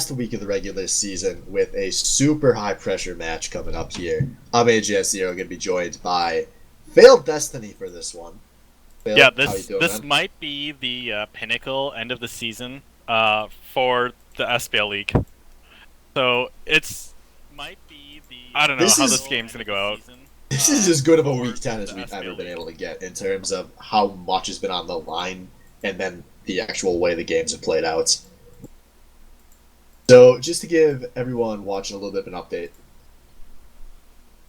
last week of the regular season with a super high pressure match coming up here. I'm AJS0, going to be joined by Failed Destiny for this one. Failed, Yeah, how you doing, this man? might be the pinnacle end of the season for the SBL League. So it's might be the I don't know This how is- this game's gonna go out. This is as good of a for week 10 as the we've SBL ever been League. able to get in terms of how much has been on the line and then the actual way the games have played out. So, just to give everyone watching a little bit of an update,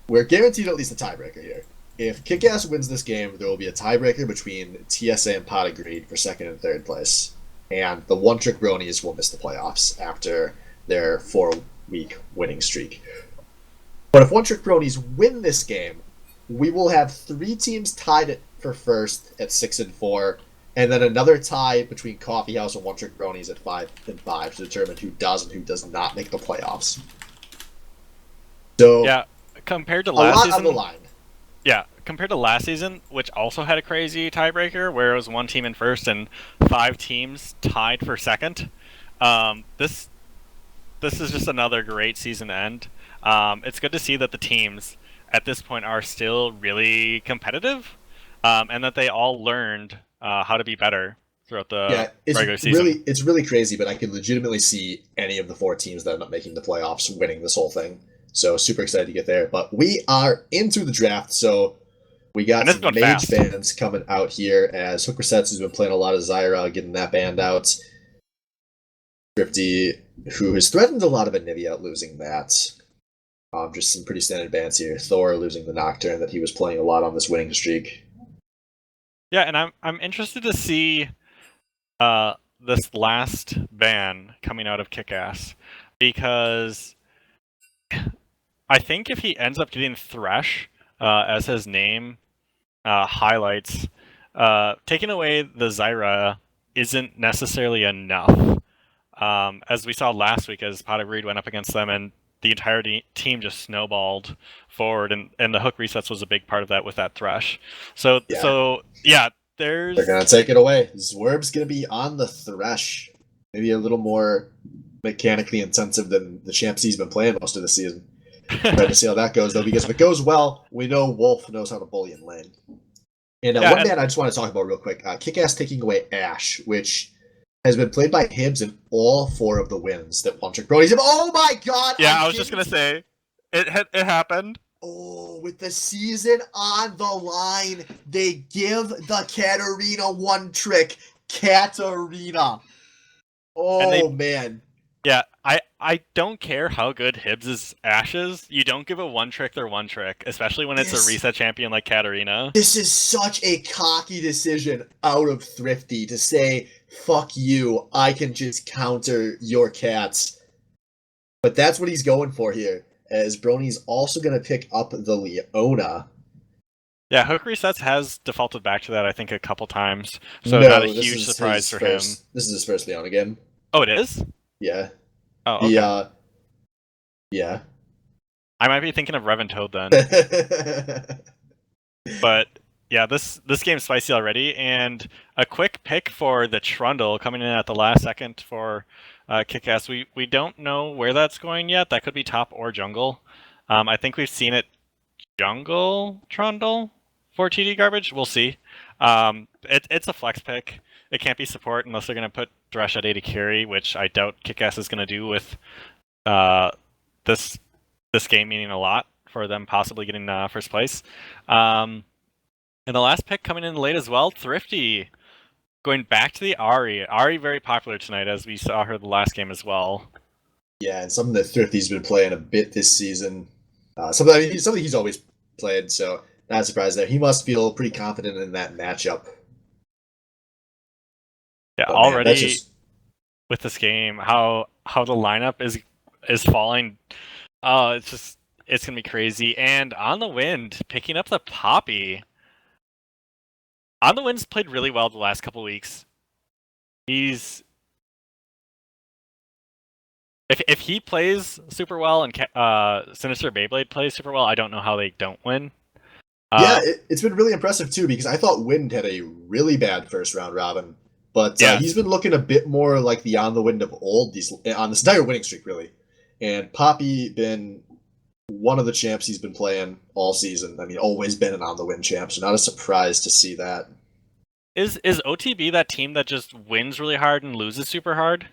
we're guaranteed at least a tiebreaker here. If KIKAS wins this game, there will be a tiebreaker between TSA and Pot of Greed for second and third place. And the One Trick Bronies will miss the playoffs after their 4-week winning streak. But if One Trick Bronies win this game, we will have 3 teams tied for first at 6 and 4, and then another tie between Coffee House and One Trick Bronies at 5 and 5 to determine who does and who does not make the playoffs. So Yeah, compared to a last lot season. on the line. Yeah, compared to last season, which also had a crazy tiebreaker, where it was 1 team in first and 5 teams tied for second. This is just another great season to end. It's good to see that the teams at this point are still really competitive, and that they all learned how to be better throughout the regular season. It's really crazy, but I can legitimately see any of the 4 teams that end up making the playoffs winning this whole thing. So super excited to get there. But we are into the draft, so we got And it's some going mage fast. bands coming out here as Hooker Sets has been playing a lot of Zyra, getting that band out. Thrifty, who has threatened a lot of Anivia losing that. Just some pretty standard bands here. Thor losing the Nocturne that he was playing a lot on this winning streak. Yeah, and I'm interested to see this last ban coming out of KIKAS, because I think if he ends up getting Thresh as his name highlights, taking away the Zyra isn't necessarily enough. As we saw last week, as Pot of Greed went up against them, and the entire team just snowballed forward, and the hook resets was a big part of that with that Thresh. So yeah, They're gonna take it away. Zwerb's gonna be on the Thresh. Maybe a little more mechanically intensive than the champs he's been playing most of the season. Excited to see how that goes, though, because if it goes well, we know Wolf knows how to bully in lane. And one man I just want to talk about real quick, Kick-Ass taking away Ashe, which has been played by Hibbs in all 4 of the wins that One Trick Bronies have. Oh my god! Yeah, I was just gonna say, it happened. Oh, with the season on the line, they give the Katarina One Trick Katarina. Oh, man. Yeah, I don't care how good Hibbs' Ashe is. You don't give a one trick their one trick, especially when it's a reset champion like Katarina. This is such a cocky decision out of Thrifty to say, fuck you, I can just counter your cats. But that's what he's going for here, as Brony's also going to pick up the Leona. Yeah, Hook Resets has defaulted back to that, I think, a couple times. So not a huge surprise for him. This is his first Leona game. Oh, it is? Yeah. Oh, okay. Yeah. I might be thinking of Revan Toad then. But yeah, this game's spicy already, and a quick pick for the Trundle coming in at the last second for KIKAS. We don't know where that's going yet. That could be top or jungle. I think we've seen it jungle Trundle for TD garbage. We'll see. It's a flex pick. It can't be support unless they're going to put Thresh at 80 carry, which I doubt KIKAS is going to do with this game meaning a lot for them possibly getting first place. And the last pick coming in late as well, Thrifty. Going back to the Ahri. Ahri very popular tonight, as we saw her the last game as well. Yeah, and something that Thrifty's been playing a bit this season. Something he's always played, so not surprised there. He must feel pretty confident in that matchup. Yeah, but already man, with this game, how the lineup is falling. Oh, it's gonna be crazy. And On the Wind picking up the Poppy. On the Wind's played really well the last couple weeks. If he plays super well and Sinister Beyblade plays super well, I don't know how they don't win. Yeah, it's been really impressive too, because I thought Wind had a really bad first round robin, But Yes. he's been looking a bit more like the on the wind of old on this entire winning streak, really. And Poppy been one of the champs he's been playing all season. I mean, always been an on the win champ, so not a surprise to see that. Is OTB that team that just wins really hard and loses super hard?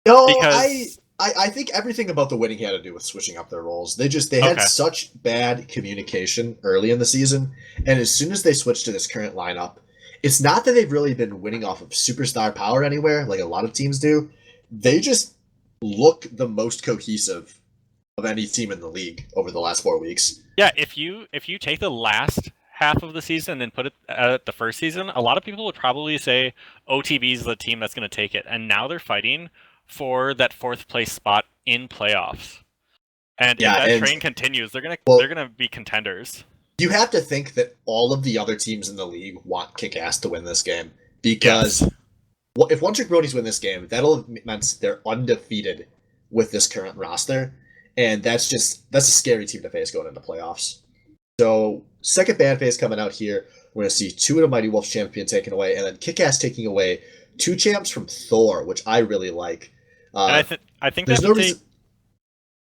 No, Because I think everything about the winning had to do with switching up their roles. They had Okay. such bad communication early in the season, and as soon as they switched to this current lineup, it's not that they've really been winning off of superstar power anywhere, like a lot of teams do. They just look the most cohesive of any team in the league over the last 4 weeks. Yeah, if you take the last half of the season and put it at the first season, a lot of people would probably say OTB is the team that's going to take it, and now they're fighting for that fourth place spot in playoffs. And Yeah, if that and train continues, they're well, gonna be contenders. you have to think that all of the other teams in the league want KIKAS to win this game because Yes. if One Trick Bronies win this game, that'll have meant they're undefeated with this current roster, and that's a scary team to face going into playoffs. So second ban phase coming out here, we're gonna see two of the Mighty Wolves champion taken away, and then KIKAS taking away two champs from Thor, which I really like. And I think they There's have no to take. reason.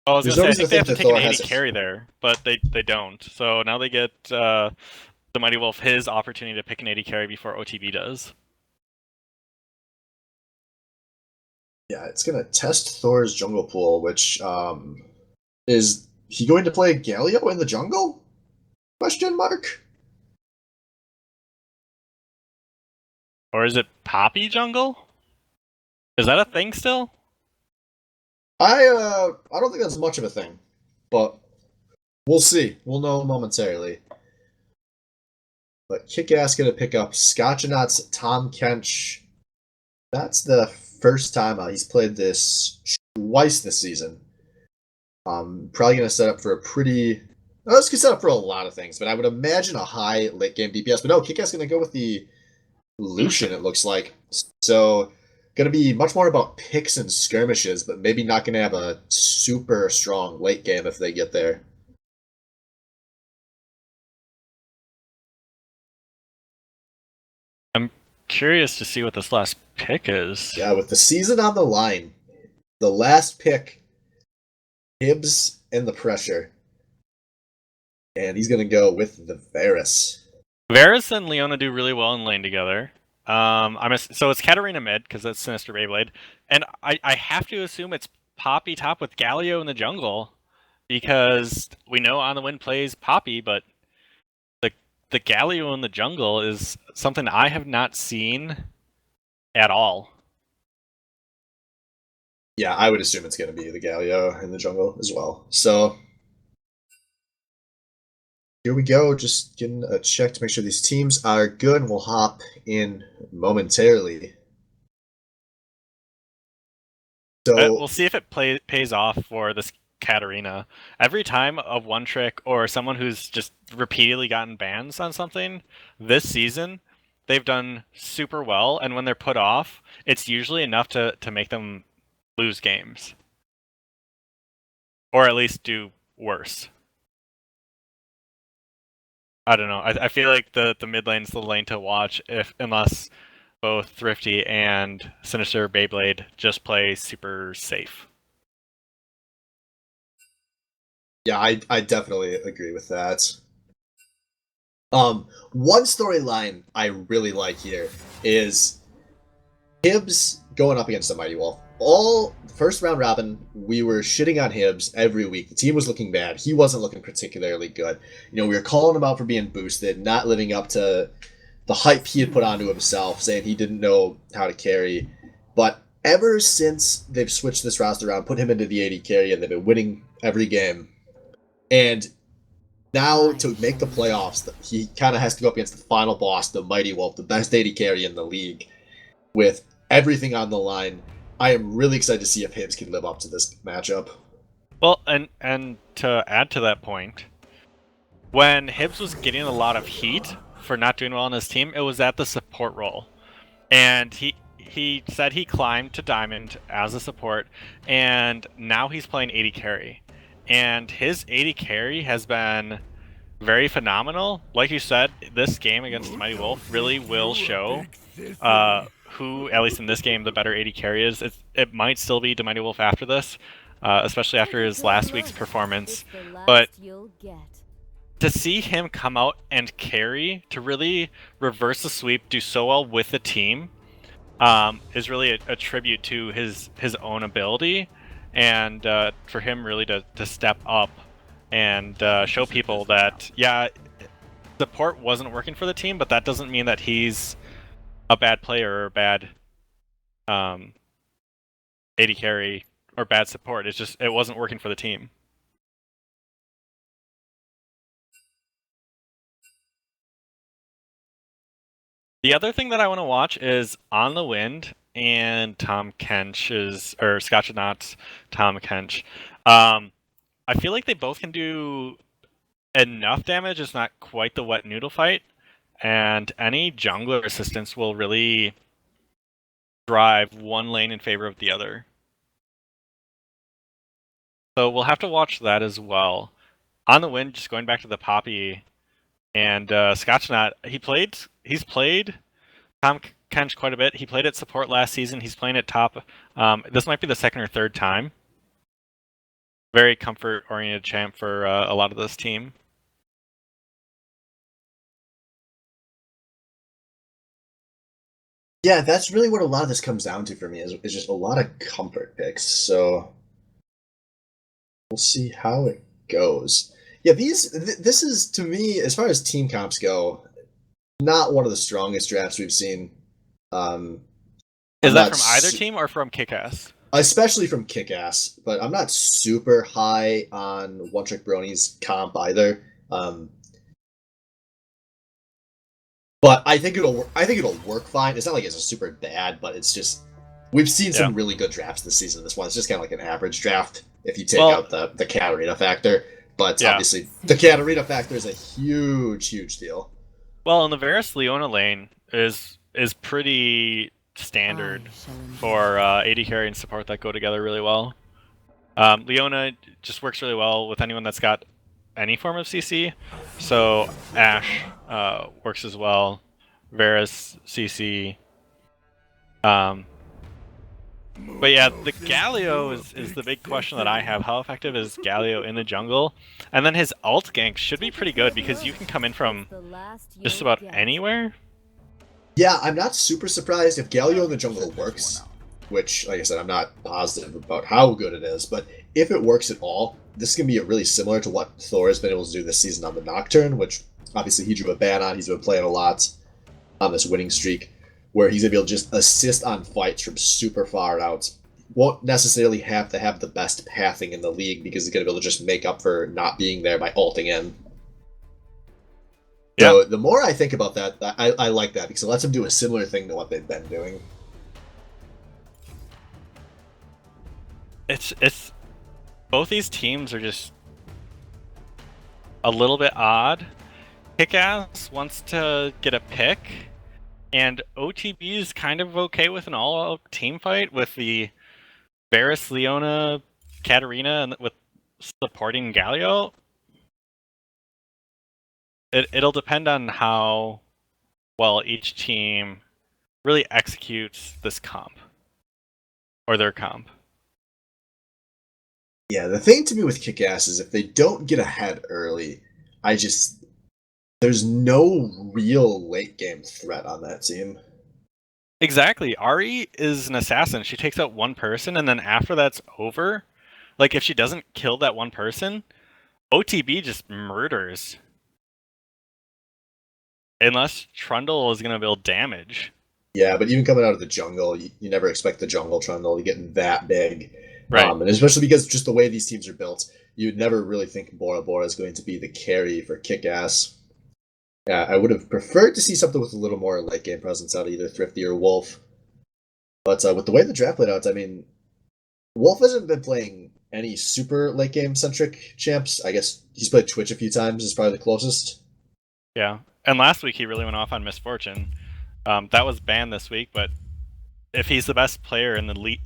I was There's gonna no say I reason think they have to to think take that an Thor 80 has. carry there, but they don't. So now they get the Mighty Wolf his opportunity to pick an 80 carry before OTB does. Yeah, it's gonna test Thor's jungle pool, which is he going to play Galio in the jungle? Question mark. Or is it Poppy Jungle? Is that a thing still? I don't think that's much of a thing, but we'll see. We'll know momentarily. But Kick-Ass gonna pick up Scotchanaut's Tom Kench. That's the first time he's played this twice this season. Probably gonna set up for a pretty. Oh, this could set up for a lot of things, but I would imagine a high late game DPS. But no, Kick-Ass gonna go with the Lucian. It looks like so. Going to be much more about picks and skirmishes, but maybe not going to have a super strong late game if they get there. I'm curious to see what this last pick is. Yeah, with the season on the line, the last pick, Hibbs and the pressure. And he's going to go with the Varus. Varus and Leona do really well in lane together. So it's Katarina mid because that's Sinister Beyblade, and I have to assume it's Poppy top with Galio in the jungle because we know On the Wind plays Poppy, but the Galio in the jungle is something I have not seen at all. Yeah, I would assume it's going to be the Galio in the jungle as well. So here we go, just getting a check to make sure these teams are good, and we'll hop in momentarily. So We'll see if it pays off for this Katarina. Every time a one trick or someone who's just repeatedly gotten bans on something this season, they've done super well, and when they're put off, it's usually enough to make them lose games. Or at least do worse. I don't know. I feel like the mid lane's the lane to watch unless both Thrifty and Sinister Beyblade just play super safe. yeah, I definitely agree with that. One storyline I really like here is Hibbs going up against the Mighty Wolf. All first round robin, we were shitting on Hibbs every week. The team was looking bad. He wasn't looking particularly good. You know, we were calling him out for being boosted, not living up to the hype he had put onto himself, saying he didn't know how to carry. But ever since they've switched this roster around, put him into the 80 carry, and they've been winning every game. And now to make the playoffs, he kind of has to go up against the final boss, the Mighty Wolf, the best 80 carry in the league, with everything on the line. I am really excited to see if Hibbs can live up to this matchup. Well, and to add to that point, when Hibbs was getting a lot of heat for not doing well on his team, it was at the support role. And he said he climbed to Diamond as a support, and now he's playing 80 carry. And his 80 carry has been very phenomenal. Like you said, this game against the Mighty Wolf really will show who, at least in this game, the better AD carry is. It might still be the Mighty Wolf after this, especially after his last week's performance. But to see him come out and carry, to really reverse the sweep, do so well with the team, is really a tribute to his own ability, and for him really to step up and show people that, yeah, support wasn't working for the team, but that doesn't mean that he's a bad player or a bad AD carry or bad support. It's just, it wasn't working for the team. The other thing that I want to watch is On the Wind and Tom Kench's, or Scotchnaut's Tom Kench. I feel like they both can do enough damage. It's not quite the wet noodle fight, and any jungler assistance will really drive one lane in favor of the other. So we'll have to watch that as well. On the Wind, just going back to the Poppy and Scotchnaut, he's played Tom Kench quite a bit. He played at support last season. He's playing at top. This might be the second or third time. Very comfort-oriented champ for a lot of this team. Yeah, that's really what a lot of this comes down to for me, is just a lot of comfort picks. So we'll see how it goes. Yeah, this is, to me, as far as team comps go, not one of the strongest drafts we've seen. Is that from either team or from KIKAS? Especially from KIKAS, but I'm not super high on One Trick Brony's comp either. But I think it'll work fine. It's not like it's super bad, but it's just, we've seen some really good drafts this season. This one, it's just kind of like an average draft if you take out the Katarina factor. But obviously, the Katarina factor is a huge deal. Well, and the Varus Leona lane is pretty standard for AD carry and support that go together really well. Leona just works really well with anyone that's got any form of CC. So Ashe works as well. Varus, CC. But yeah, the Galio is the big question that I have. How effective is Galio in the jungle? And then his ult gank should be pretty good because you can come in from just about anywhere. Yeah, I'm not super surprised if Galio in the jungle works, which, like I said, I'm not positive about how good it is, but if it works at all, this can be really similar to what Thor has been able to do this season on the Nocturne, which obviously he drew a ban on. He's been playing a lot on this winning streak, where he's going to be able to just assist on fights from super far out. Won't necessarily have to have the best pathing in the league because he's going to be able to just make up for not being there by ulting in. Yeah. So the more I think about that, I like that because it lets him do a similar thing to what they've been doing. It's both these teams are just a little bit odd. KIKAS wants to get a pick, and OTB is kind of okay with an all-out team fight with the Varus, Leona, Katarina, and with supporting Galio. It'll depend on how well each team really executes this comp, or their comp. Yeah, the thing to me with KIKAS is if they don't get ahead early, there's no real late game threat on that team. Exactly. Ari is an assassin. She takes out one person, and then after that's over, like if she doesn't kill that one person, OTB just murders. Unless Trundle is going to build damage. Yeah, but even coming out of the jungle, you never expect the jungle Trundle to get that big. Right. And especially because just the way these teams are built, you'd never really think Bora Bora is going to be the carry for KIKAS. Yeah, I would have preferred to see something with a little more late game presence out of either Thrifty or Wolf. But with the way the draft played out, I mean, Wolf hasn't been playing any super late game centric champs. I guess he's played Twitch a few times, is probably the closest. Yeah, and last week he really went off on Misfortune. That was banned this week, but if he's the best player in the league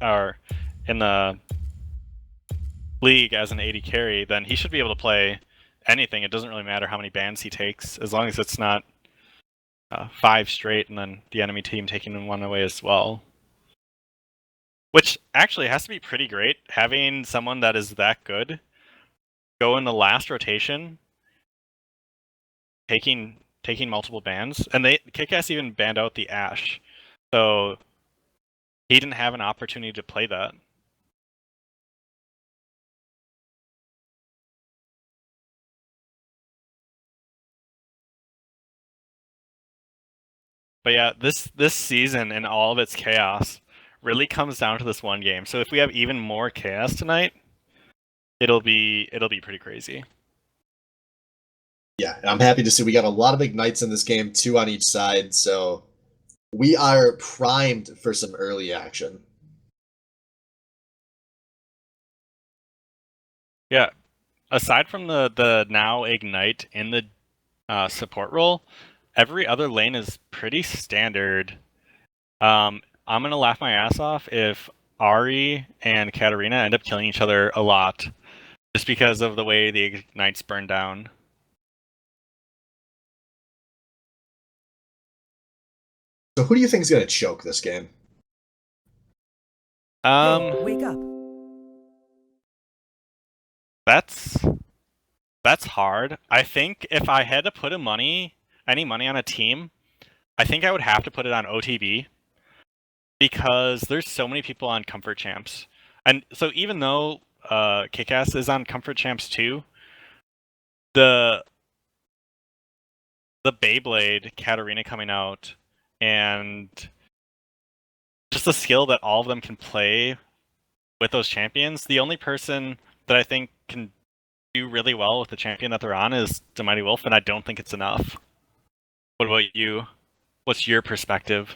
as an AD carry, then he should be able to play anything. It doesn't really matter how many bans he takes, as long as it's not 5 straight and then the enemy team taking one away as well. Which actually has to be pretty great, having someone that is that good go in the last rotation, taking multiple bans, and KIKAS even banned out the Ashe, so he didn't have an opportunity to play that. But yeah, this season and all of its chaos really comes down to this one game. So if we have even more chaos tonight, it'll be pretty crazy. Yeah, and I'm happy to see we got a lot of ignites in this game, 2 on each side, so we are primed for some early action. Yeah, aside from the now ignite in the support role, every other lane is pretty standard. I'm gonna laugh my ass off if Ari and Katarina end up killing each other a lot, just because of the way the ignites burn down. So who do you think is going to choke this game? Wake up. That's hard. I think if I had to put any money on a team, I think I would have to put it on OTB, because there's so many people on comfort champs. And so even though KIKAS is on comfort champs too, the Beyblade Katarina coming out, and just the skill that all of them can play with those champions, the only person that I think can do really well with the champion that they're on is the Mighty Wolf, and I don't think it's enough. What about you? What's your perspective?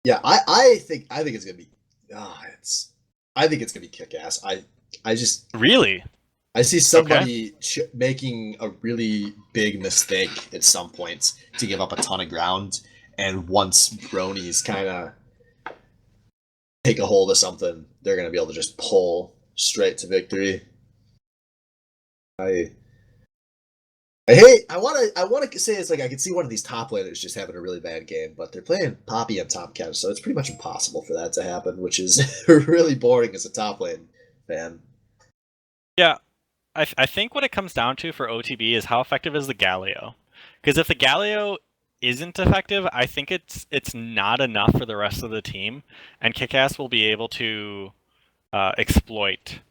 Yeah, I think it's gonna be. I think it's gonna be kick-ass. I just Really? I see somebody making a really big mistake at some points to give up a ton of ground, and once bronies kind of take a hold of something, they're gonna be able to just pull straight to victory. I want to say it's like I could see one of these top laners just having a really bad game, but they're playing Poppy and top Kev, so it's pretty much impossible for that to happen, which is really boring as a top lane fan. Yeah, I think what it comes down to for OTB is how effective is the Galio. Because if the Galio isn't effective, I think it's not enough for the rest of the team, and KIKAS will be able to exploit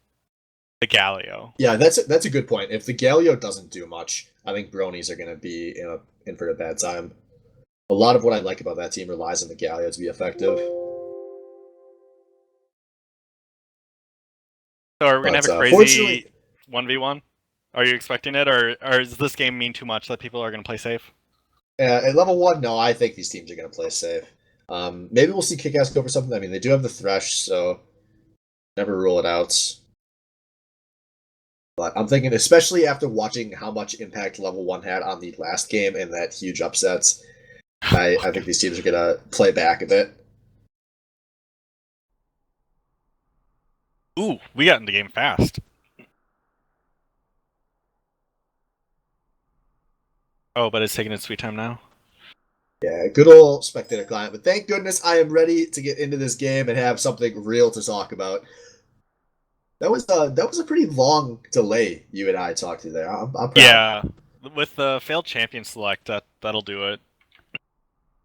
the Galio. Yeah, that's a good point. If the Galio doesn't do much, I think bronies are going to be in for a bad time. A lot of what I like about that team relies on the Galio to be effective. So are we gonna have a crazy 1v1? Are you expecting it, or does this game mean too much that people are gonna play safe? At level 1, no, I think these teams are going to play safe. Maybe we'll see KIKAS go for something. I mean, they do have the Thresh, so never rule it out. But I'm thinking, especially after watching how much impact level 1 had on the last game and that huge upsets, I think these teams are going to play back a bit. Ooh, we got in the game fast. Oh, but it's taking its sweet time now. Yeah, good old spectator client. But thank goodness I am ready to get into this game and have something real to talk about. That was a pretty long delay you and I talked to there. I'm proud. Yeah, with the failed champion select, that'll do it.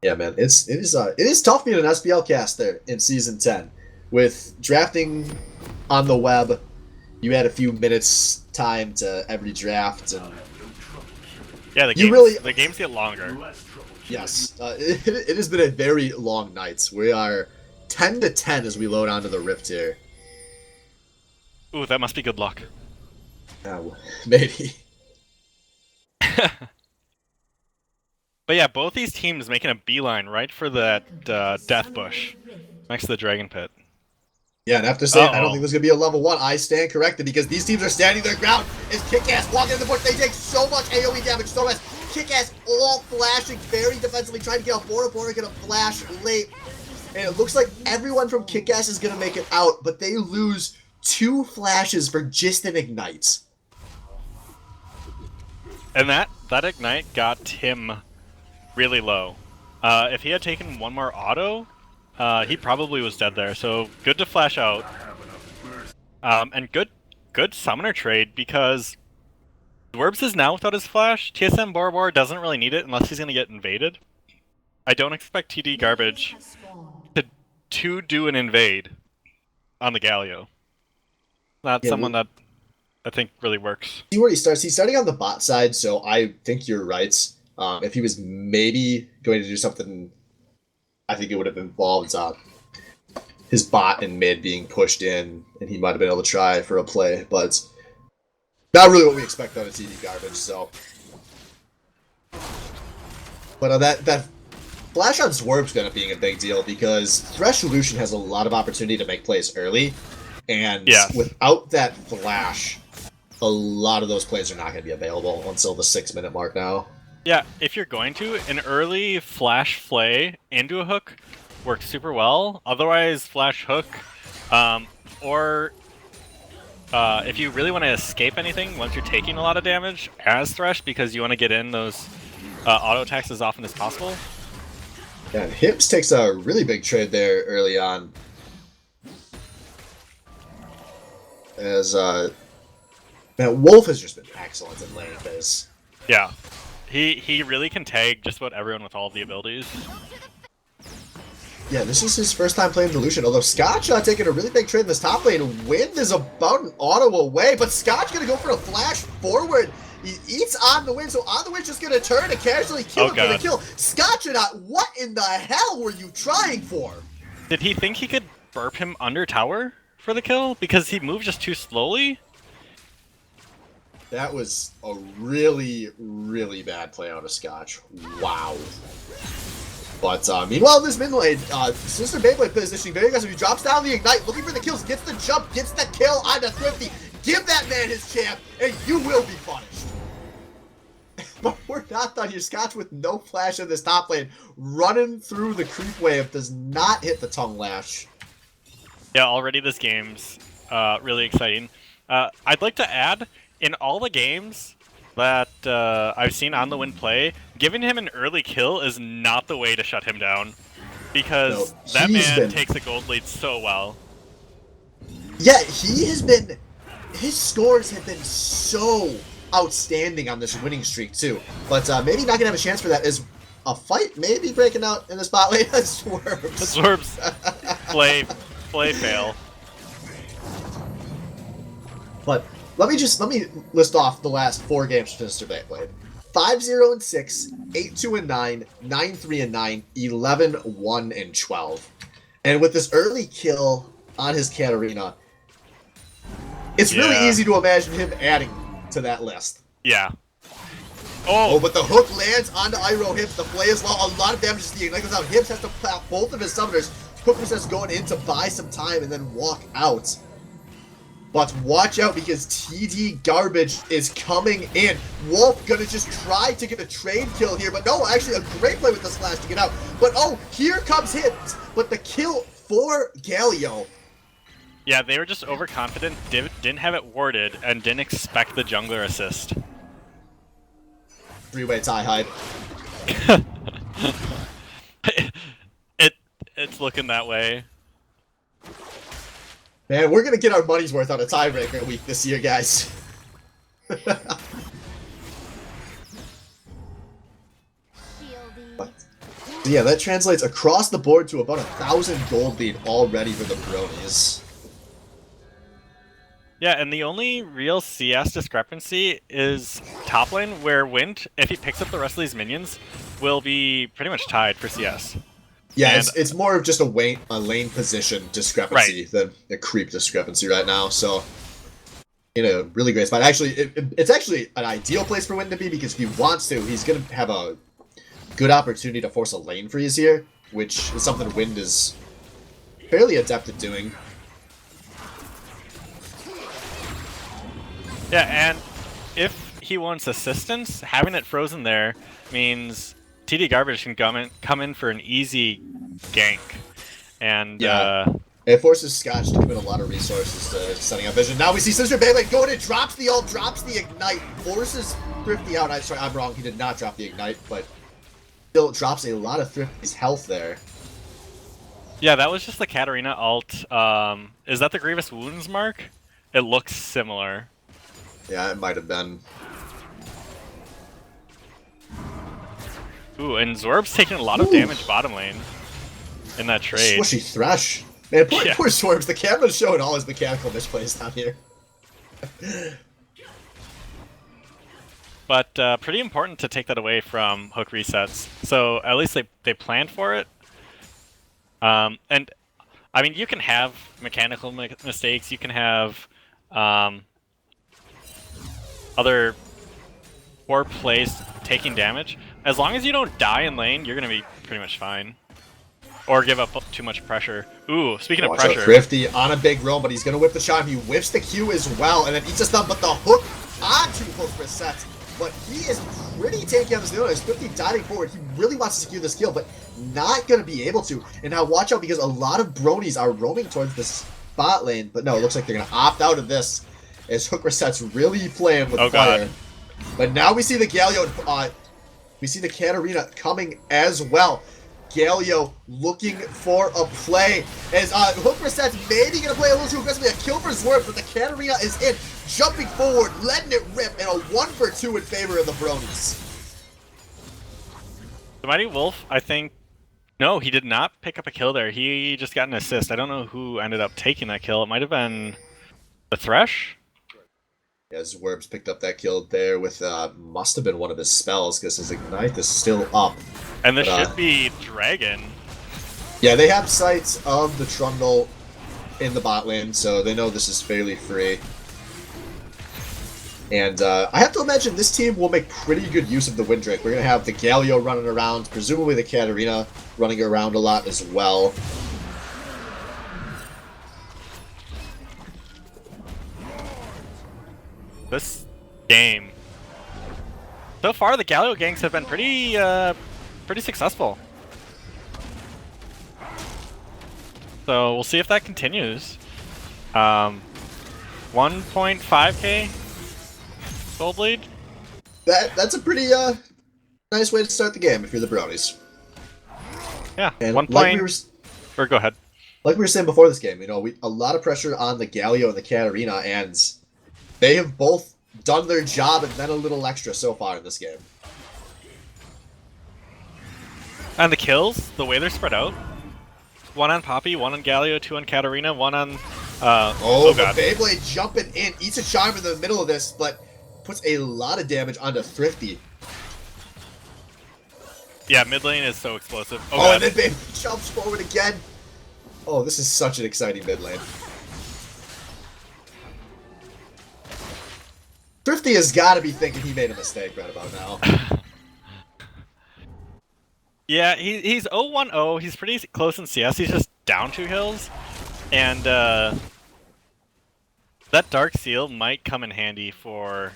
Yeah, man, it is tough being an SBL caster in season 10 with drafting on the web. You had a few minutes time to every draft, and yeah, the games get longer. Yes, it has been a very long night. We are 10 to 10 as we load onto the Rift here. Ooh, that must be good luck. Maybe. But yeah, both these teams making a beeline right for that death bush next to the dragon pit. Yeah, and after saying I don't think there's going to be a level 1, I stand corrected because these teams are standing their ground. As KIKAS walking in the bush, they take so much AoE damage, so much. KIKAS all flashing very defensively, trying to get out. Bora going to flash late. And it looks like everyone from KIKAS is going to make it out, but they lose 2 flashes for just an ignite. And that ignite got him really low. If he had taken one more auto, he probably was dead there. So good to flash out. And good summoner trade because Dwerbs is now without his flash. TSM Bor doesn't really need it unless he's going to get invaded. I don't expect TD Garbage to do an invade on the Galio. That's someone that I think really works. See where he starts. He's starting on the bot side, so I think you're right. If he was maybe going to do something, I think it would have involved his bot and mid being pushed in, and he might have been able to try for a play, but not really what we expect out of TD Garbage. So, but that flash on Swerve's going to be a big deal because Thresh Lucian has a lot of opportunity to make plays early, and without that flash, a lot of those plays are not going to be available until the 6-minute mark now. Yeah, if you're going to, an early flash flay into a hook works super well. Otherwise, flash hook, or if you really want to escape anything once you're taking a lot of damage as Thresh because you want to get in those auto attacks as often as possible. Yeah, and Hips takes a really big trade there early on. As man, Wolf has just been excellent in lane phase. Yeah. He really can tag just about everyone with all of the abilities. Yeah, this is his first time playing Delusion, although Scotch taking a really big trade in this top lane. Wind is about an auto away, but Scotch gonna go for a flash forward. He eats on the Wind, so on the Wind's just gonna turn and casually kill him for the kill. Scotch, what in the hell were you trying for? Did he think he could burp him under tower for the kill? Because he moved just too slowly? That was a really, really bad play out of Scotch. Wow. But meanwhile, in this mid lane, Sister Beyblade positioning very aggressive. He drops down the Ignite, looking for the kills, gets the jump, gets the kill onto Thrifty. Give that man his champ, and you will be punished. But we're not done here. Scotch with no flash in this top lane, running through the creep wave, does not hit the tongue lash. Yeah, already this game's really exciting. I'd like to add, in all the games that I've seen On the Wind play, giving him an early kill is not the way to shut him down. Because that man takes a gold lead so well. Yeah, his scores have been so outstanding on this winning streak too. But maybe not gonna have a chance for that is a fight maybe breaking out in the spot lane. Swerves. Play fail. But let me list off the last 4 games for Mr. Beyblade. 5-0-6, 8-2-9, 9-3-9, 11-1 12. And with this early kill on his Katarina, it's really easy to imagine him adding to that list. Yeah. Oh, but the hook lands onto Iroh Hips. The play is low. A lot of damage to the Ignite goes out. Hips has to pop both of his summoners. Hook was just going in to buy some time and then walk out. But watch out because TD Garbage is coming in. Wolf gonna just try to get a trade kill here, but no, actually a great play with the slash to get out. But oh, here comes Hips, but the kill for Galio. Yeah, they were just overconfident, didn't have it warded, and didn't expect the jungler assist. 3-way tie hide. It's looking that way. Man, we're gonna get our money's worth on a tiebreaker week this year, guys. Yeah, that translates across the board to about 1,000 gold lead already for the Bronies. Yeah, and the only real CS discrepancy is top lane, where Wind, if he picks up the rest of these minions, will be pretty much tied for CS. Yeah, it's more of just a lane position discrepancy than a creep discrepancy right now. So, in a really great spot. Actually, it's actually an ideal place for Wind to be because if he wants to, he's going to have a good opportunity to force a lane freeze here, which is something Wind is fairly adept at doing. Yeah, and if he wants assistance, having it frozen there means TD Garbage can come in for an easy gank. And It forces Scotch to commit a lot of resources to setting up vision. Now we see Sister Beyblade going in, drops the ult, drops the ignite, forces Thrifty out. Sorry, I'm wrong. He did not drop the ignite, but still drops a lot of Thrifty's health there. Yeah, that was just the Katarina ult. Is that the Grievous Wounds mark? It looks similar. Yeah, it might have been. Ooh, and Zorb's taking a lot of damage bottom lane in that trade. Swishy Thresh. Man, poor Zorbs. The camera's showing all his mechanical misplays down here. But pretty important to take that away from hook resets. So at least they planned for it. And I mean, you can have mechanical mistakes. You can have other poor plays taking damage. As long as you don't die in lane, you're going to be pretty much fine. Or give up too much pressure. Ooh, speaking of pressure. Thrifty on a big roam, but he's going to whip the charm. He whips the Q as well, and then eats a stun, but the hook onto hook resets. But he is pretty tanky on this deal. He's 50 diving forward. He really wants to secure this kill, but not going to be able to. And now watch out, because a lot of bronies are roaming towards this bot lane. But no, it looks like they're going to opt out of this, as hook resets really playing with fire. God. But now we see the Galio, we see the Katarina coming as well. Galio looking for a play, as hook resets maybe going to play a little too aggressively. A kill for Zwerp, but the Katarina is in, jumping forward, letting it rip, and a 1-for-2 in favor of the bronies. The Mighty Wolf, I think, no, he did not pick up a kill there. He just got an assist. I don't know who ended up taking that kill. It might have been the Thresh? Yeah, Zwerps picked up that kill there with, must have been one of his spells, because his Ignite is still up. And this should be Dragon. Yeah, they have sights of the Trundle in the bot lane, so they know this is fairly free. And I have to imagine this team will make pretty good use of the Windrake. We're going to have the Galio running around, presumably the Katarina running around a lot as well. This game, so far the Galio ganks have been pretty successful. So we'll see if that continues. 1.5k gold lead. That's a pretty nice way to start the game if you're the bronies. Yeah, and 1 point. Or go ahead. Like we were saying before this game, you know, a lot of pressure on the Galio and the Katarina, and they have both done their job and then a little extra so far in this game. And the kills, the way they're spread out. 1 on Poppy, 1 on Galio, 2 on Katarina, 1 on... oh god. Beyblade jumping in, eats a charm in the middle of this, but puts a lot of damage onto Thrifty. Yeah, mid lane is so explosive. Oh, and then Beyblade jumps forward again. Oh, this is such an exciting mid lane. Thrifty has got to be thinking he made a mistake right about now. Yeah, he's 0-1-0. He's pretty close in CS. He's just down 2 hills. And that Dark Seal might come in handy for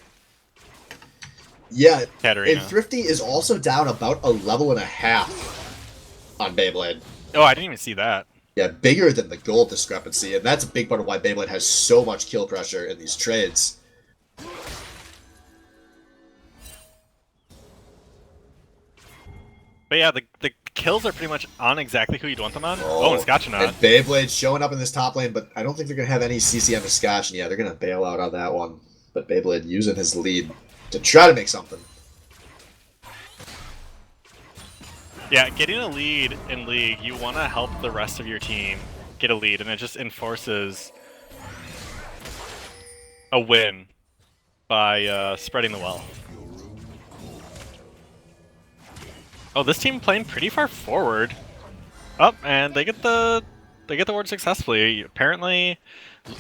Katarina. And Thrifty is also down about a level and a half on Beyblade. Oh, I didn't even see that. Yeah, bigger than the gold discrepancy, and that's a big part of why Beyblade has so much kill pressure in these trades. But yeah, the kills are pretty much on exactly who you'd want them on. Oh, and Scotch not. And Beyblade's showing up in this top lane, but I don't think they're going to have any CCM to Scotch, and yeah, they're going to bail out on that one. But Beyblade using his lead to try to make something. Yeah, getting a lead in League, you want to help the rest of your team get a lead, and it just enforces a win by spreading the wealth. Oh, this team playing pretty far forward. Oh, and they get the ward successfully. Apparently,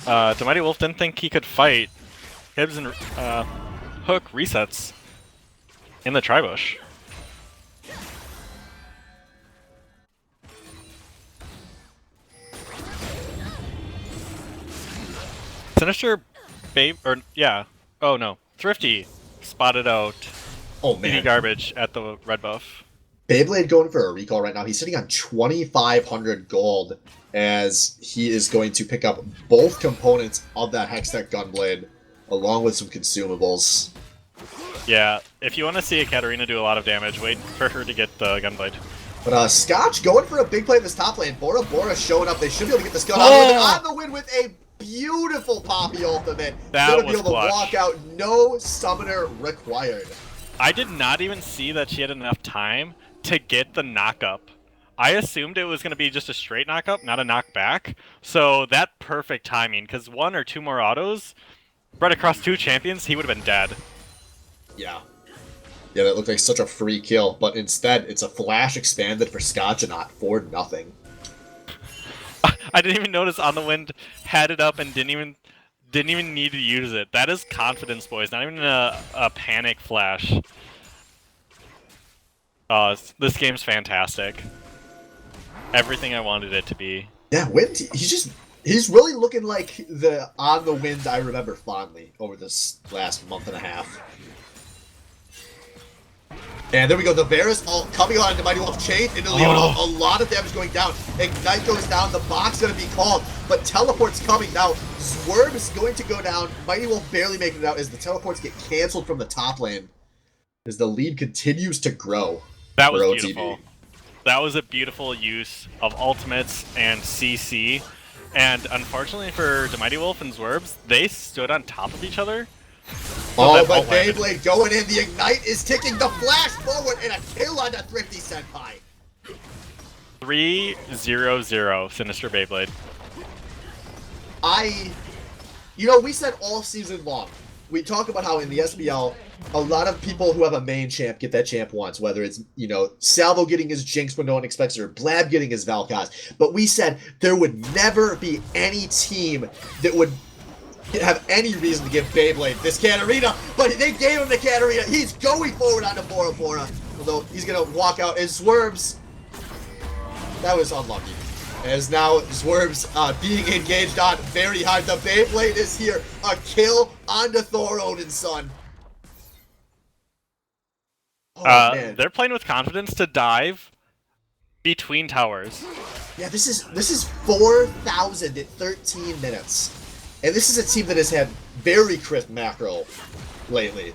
the Mighty Wolf didn't think he could fight Hibbs and Hook resets in the Tribush. Sinister oh no, Thrifty spotted out oh man, garbage at the red buff. Beyblade going for a recall right now. He's sitting on 2,500 gold as he is going to pick up both components of that Hextech Gunblade along with some consumables. Yeah, if you want to see a Katarina do a lot of damage, wait for her to get the Gunblade. But Scotch going for a big play in this top lane. Bora Bora showing up. They should be able to get this gun on the win with a beautiful Poppy ultimate. That gonna was be able clutch. to walk out. No summoner required. I did not even see that she had enough time to get the knockup. I assumed it was going to be just a straight knockup, not a knockback. So that perfect timing, because 1 or 2 more autos spread across 2 champions, he would have been dead. Yeah. Yeah, that looked like such a free kill, but instead it's a flash expanded for Scotchanaut for nothing. I didn't even notice On the Wind had it up and didn't even need to use it. That is confidence, boys. Not even a panic flash. This game's fantastic. Everything I wanted it to be. Yeah, Wind, he's really looking like the On the Wind I remember fondly over this last month and a half. And there we go, the Varus ult coming on into Mighty Wolf Chain into Leona. A lot of damage going down. Ignite goes down, the box gonna be called, but teleport's coming now. Swerve is going to go down. Mighty Wolf barely making it out as the teleports get canceled from the top lane. As the lead continues to grow. That was OTB. beautiful. That was a beautiful use of ultimates and CC. And unfortunately for the Mighty Wolf and Zwerbs, they stood on top of each other. Oh, but Beyblade going in. The Ignite is ticking the flash forward and a kill on the Thrifty Senpai. 3-0-0 Sinister Beyblade. We said all season long, we talk about how in the SBL, a lot of people who have a main champ get that champ once, whether it's, Salvo getting his Jinx when no one expects it, or Blab getting his Valkaz. But we said there would never be any team that would have any reason to give Beyblade this Katarina, but they gave him the Katarina. He's going forward onto Bora Bora, although he's going to walk out and Swerves. That was unlucky. As now Swerves being engaged on very hard. The Beyblade is here. A kill onto Thor Odin's son. Oh, man. They're playing with confidence to dive between towers. Yeah, this is 4,000 at 13 minutes. And this is a team that has had very crisp macro lately.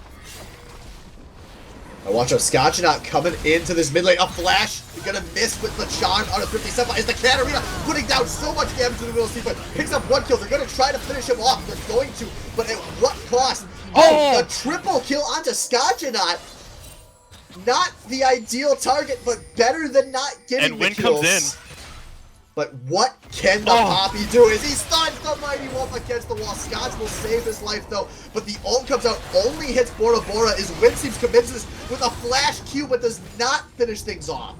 Now watch out, Scotchanaut coming into this mid lane. A flash, you're gonna miss with the charm on a 57. Is the Katarina putting down so much damage to the middle of the team, but picks up 1 kill. They're gonna try to finish him off. They're going to, but at what cost? Oh, a triple kill onto Scotchanaut. Not the ideal target, but better than not getting the kills. And Win comes in. But what can the Poppy do? Is he stuns the Mighty Wolf against the wall? Scotch will save his life though, but the ult comes out, only hits Bora Bora as Win seems convinced this with a flash Q, but does not finish things off.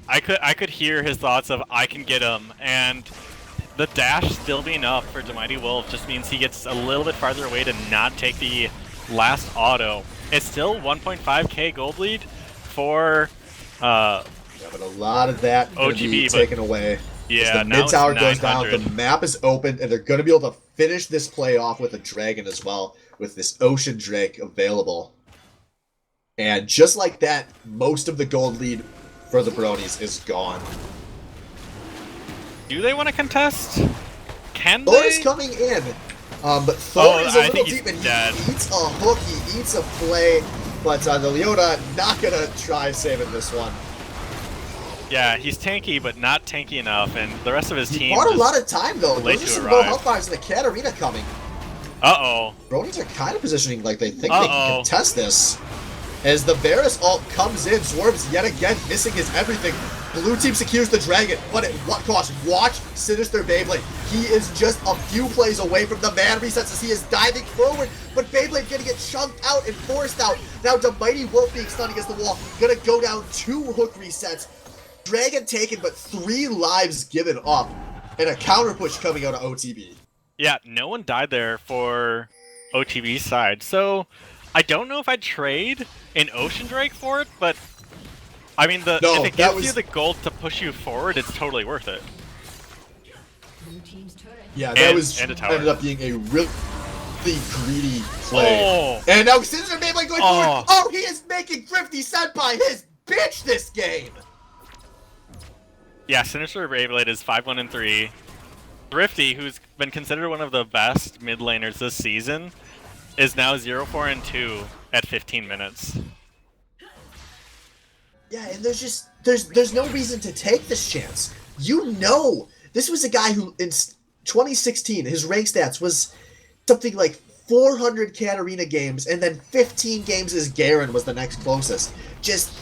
I could hear his thoughts of I can get him, and the dash still being up for Mighty Wolf just means he gets a little bit farther away to not take the last auto. It's still 1.5k gold lead for Yeah, but a lot of that OTB be taken away. Yeah, the mid tower goes down, the map is open, and they're going to be able to finish this play off with a dragon as well, with this Ocean Drake available. And just like that, most of the gold lead for the Bronies is gone. Do they want to contest? Can Thor they? is coming in, but Thor is a little deep, and he eats a hook, he eats a play, but the Leona not going to try saving this one. Yeah, he's tanky, but not tanky enough, and the rest of his team. He bought a lot of time though. Late Those are to some arrive. low health bars and the Katarina coming. Bronies are kind of positioning like they think they can contest this. As the Varus ult comes in, Swerves yet again missing his everything. Blue team secures the dragon, but at what cost? Watch Sinister Beyblade. He is just a few plays away from the man resets as he is diving forward, but Beyblade gonna get chunked out and forced out. Now the Mighty Wolf being stunned against the wall, gonna go down 2 hook resets. Dragon taken, but 3 lives given up, and a counter push coming out of OTB. Yeah, no one died there for OTB's side, so I don't know if I'd trade an Ocean Drake for it, but I mean, if it gives you the gold to push you forward, it's totally worth it. Yeah, that ended up being a really greedy play. Oh. And now Sinister Beyblade going forward. Oh, he is making Thrifty Senpai his bitch this game! Yeah, Sinister Beyblade is 5-1-3. Thrifty, who's been considered one of the best mid laners this season, is now 0-4-2 at 15 minutes. Yeah, and there's no reason to take this chance. You know, this was a guy who in 2016 his rank stats was something like 400 Katarina games, and then 15 games as Garen was the next closest. Just,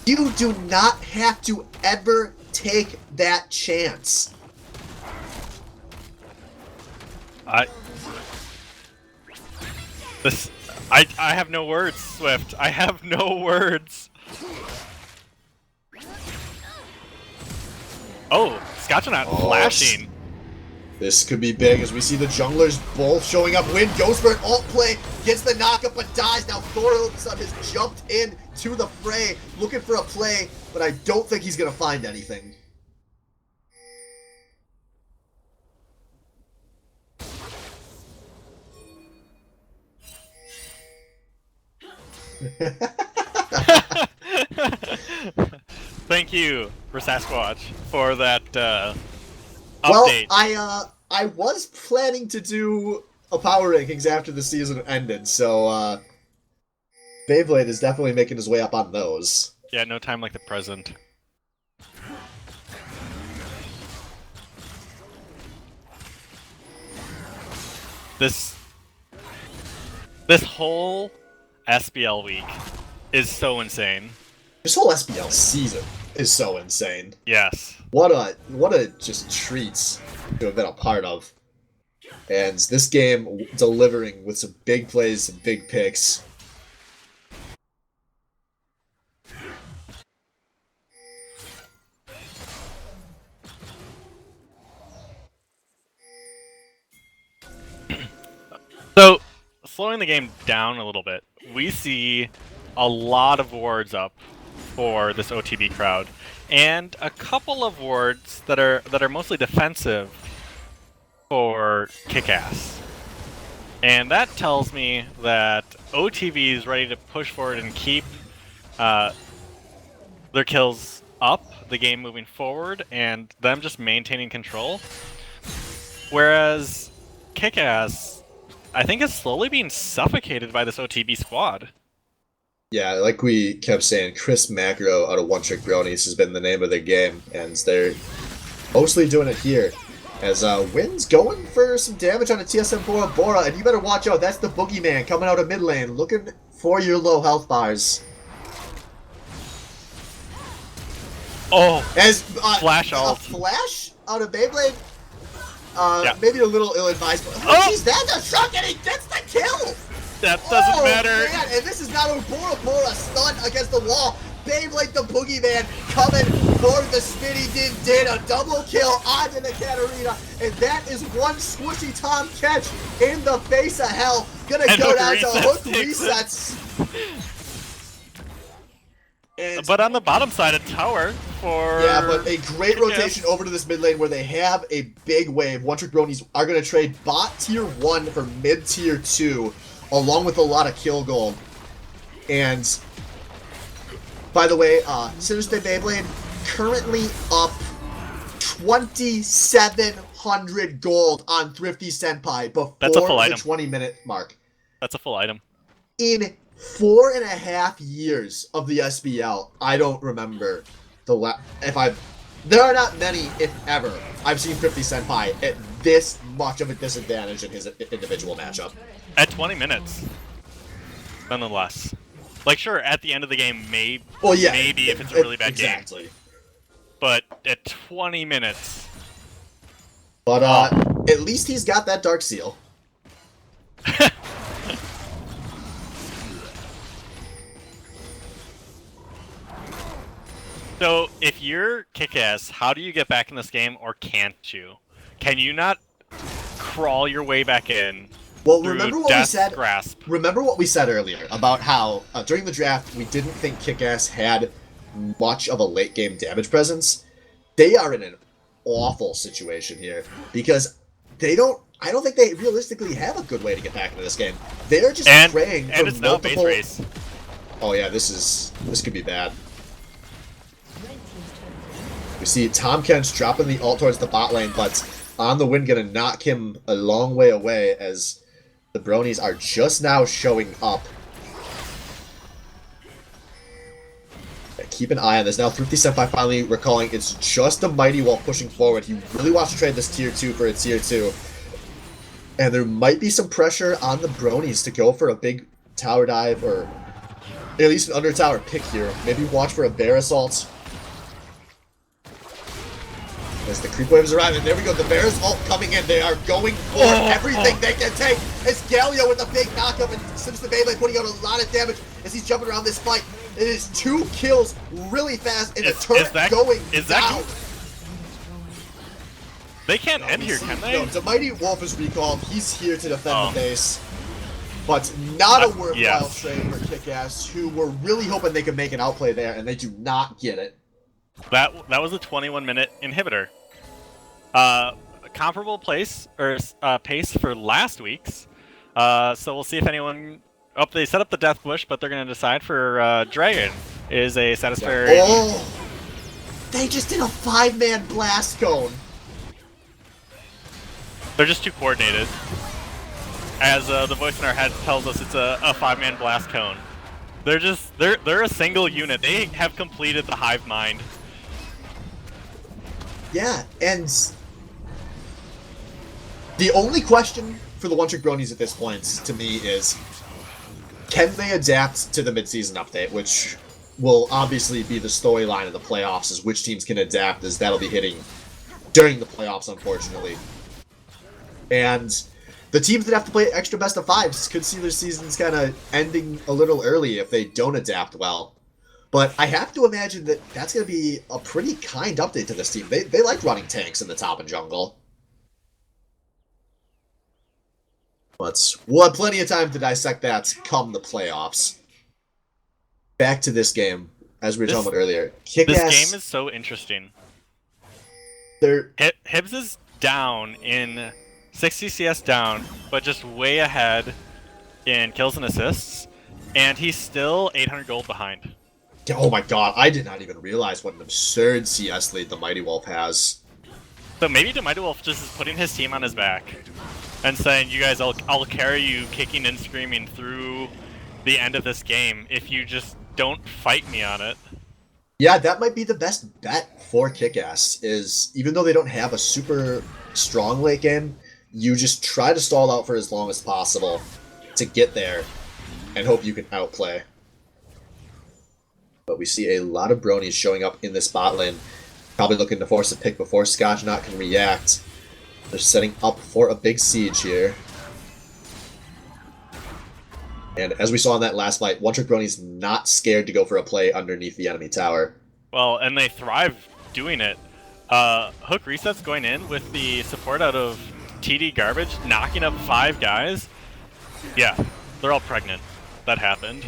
you do not have to ever take that chance. I have no words, Swift. I have no words. Oh, Scotchonaut flashing. This could be big as we see the junglers both showing up. Wind goes for an ult play, gets the knockup but dies. Now Thorolson has jumped in to the fray, looking for a play, but I don't think he's going to find anything. Thank you for Sasquatch for that update. Well, I was planning to do a power rankings after the season ended, so Beyblade is definitely making his way up on those. Yeah, no time like the present. This whole SBL week is so insane. This whole SBL season is so insane. Yes. What a just treats to have been a part of. And this game delivering with some big plays, some big picks. So, slowing the game down a little bit, we see a lot of wards up for this OTB crowd, and a couple of wards that are mostly defensive for KIKAS. And that tells me that OTB is ready to push forward and keep their kills up, the game moving forward, and them just maintaining control. Whereas KIKAS, I think, is slowly being suffocated by this OTB squad. Yeah, like we kept saying, Chris Macro out of One Trick Bronies has been the name of their game, and they're mostly doing it here. As Wynn's going for some damage on a TSM Bora Bora, and you better watch out, that's the Boogeyman coming out of mid lane, looking for your low health bars. Oh, as flash ult. A flash out of Beyblade? Yeah. Maybe a little ill-advised, but jeez, that's a truck, and he gets the kill! That doesn't matter. Man, and this is not a Bora Bora stun against the wall. Beyblade the Boogeyman coming for the Smitty did a double kill onto the Katarina, and that is one squishy Tom catch in the face of hell. Gonna and go down to hook resets. But on the bottom side, a tower for... Yeah, but a great rotation over to this mid lane where they have a big wave. One Trick Bronies are going to trade bot tier 1 for mid tier 2, along with a lot of kill gold. And, by the way, Sinister Beyblade currently up 2,700 gold on Thrifty Senpai before the 20-minute mark. That's a full item. In 4.5 years of the SBL, I don't remember there are not many, if ever, I've seen 50 Senpai at this much of a disadvantage in his individual matchup. At 20 minutes, nonetheless. Like, sure, at the end of the game, maybe if it's a really bad game. But at 20 minutes. But at least he's got that Dark Seal. So, if you're KIKAS, how do you get back in this game, or can't you? Can you not crawl your way back in? Well, remember what we said. Grasp? Remember what we said earlier about how during the draft we didn't think KIKAS had much of a late game damage presence. They are in an awful situation here because I don't think they realistically have a good way to get back into this game. They're just praying for it's multiple. Base race. Oh yeah, this could be bad. We see Tom Kench dropping the ult towards the bot lane, but on the wind gonna knock him a long way away as the Bronies are just now showing up. Keep an eye on this. Now Thrifty Senpai finally recalling it's just a Mighty Wolf pushing forward. He really wants to trade this tier 2 for a tier 2. And there might be some pressure on the Bronies to go for a big tower dive or at least an under tower pick here. Maybe watch for a bear assault. As the creep wave is arriving, there we go. The Bears ult coming in. They are going for everything they can take. It's Galio with a big knockup, and since the Beyblade putting out a lot of damage as he's jumping around this fight. It is 2 kills really fast, and a turret going down. They can't end here, can they? No, the Mighty Wolf is recalled. He's here to defend the base. But not a worthwhile trade for KIKAS, who were really hoping they could make an outplay there, and they do not get it. That was a 21-minute inhibitor. Comparable pace for last week's. So we'll see if anyone. Oh, they set up the Death Bush, but they're going to decide for Dragon is a satisfactory. Oh, they just did a 5-man blast cone. They're just too coordinated. As the voice in our head tells us, it's a 5-man blast cone. They're a single unit. They have completed the hive mind. Yeah, and the only question for the One-Trick Bronies at this point, to me, is can they adapt to the mid-season update, which will obviously be the storyline of the playoffs, is which teams can adapt, as that'll be hitting during the playoffs, unfortunately. And the teams that have to play extra best of 5s could see their seasons kind of ending a little early if they don't adapt well. But I have to imagine that that's going to be a pretty kind update to this team. They like running tanks in the top and jungle. But we'll have plenty of time to dissect that come the playoffs. Back to this game, as we were talking about earlier. KIKAS, this game is so interesting. Hibs is down in 60 CS down, but just way ahead in kills and assists, and he's still 800 gold behind. Oh my god, I did not even realize what an absurd CS lead the Mighty Wolf has. So maybe the Mighty Wolf just is putting his team on his back and saying, you guys, I'll carry you kicking and screaming through the end of this game if you just don't fight me on it. Yeah, that might be the best bet for KIKAS, is even though they don't have a super strong late game, you just try to stall out for as long as possible to get there and hope you can outplay. But we see a lot of Bronies showing up in this bot lane, probably looking to force a pick before Scotchknot can react. They're setting up for a big siege here. And as we saw in that last fight, One-Trick Brony's not scared to go for a play underneath the enemy tower. Well, and they thrive doing it. Hook resets going in with the support out of TD Garbage, knocking up 5 guys. Yeah, they're all pregnant. That happened.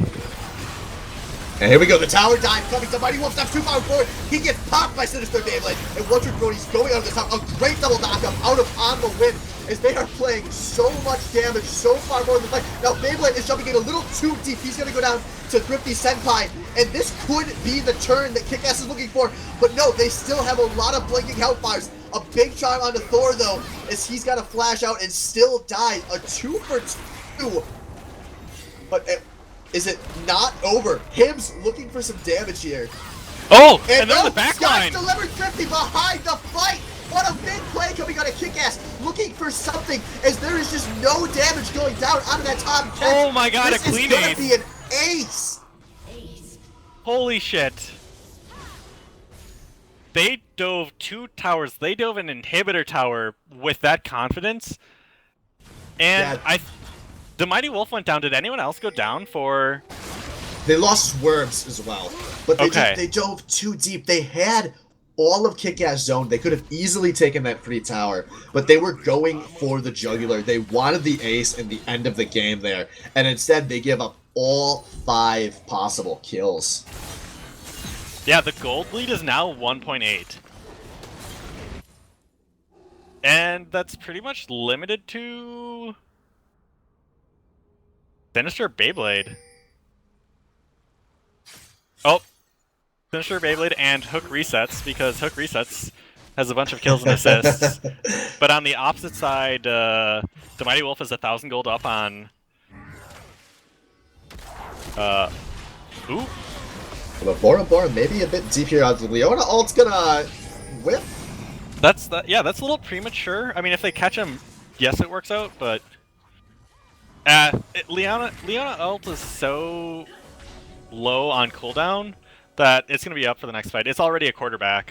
And here we go, the tower dive coming to Mighty Wolf, steps too far forward. He gets popped by Sinister Beyblade, and One-Trick Brony's going out of the top. A great double knockup out of On the Wind, as they are playing so much damage, so far more than the fight. Now Beyblade is jumping in a little too deep. He's going to go down to Thrifty Senpai, and this could be the turn that KIKAS is looking for. But no, they still have a lot of blinking Hellfires. A big charm onto Thor, though, as he's got to flash out and still die. A 2 for 2. But is it not over? Hibs looking for some damage here. Oh, and they're in the back line. Scott delivered Thrifty behind the fight. What a big play coming out of KIKAS, looking for something, as there is just no damage going down out of that top catch. Oh my god, this a clean is gonna ace. be an ace. Holy shit. They dove 2 towers. They dove an inhibitor tower with that confidence. And Yeah. the Mighty Wolf went down. Did anyone else go down for... They lost Swerves as well, but they dove too deep. They had all of KIKAS zoned. They could have easily taken that free tower, but they were going for the jugular. They wanted the ace in the end of the game there, and instead they give up all 5 possible kills. Yeah, the gold lead is now 1.8. And that's pretty much limited to... Sinister Beyblade. Oh. Finisher Beyblade and Hook resets, because Hook resets has a bunch of kills and assists. But on the opposite side, the Mighty Wolf is 1,000 gold up on... Ooh. But Bora maybe a bit deep here. Leona ult's gonna whip. That's a little premature. I mean, if they catch him, yes, it works out, but... Leona ult is so low on cooldown that it's going to be up for the next fight. It's already a quarterback.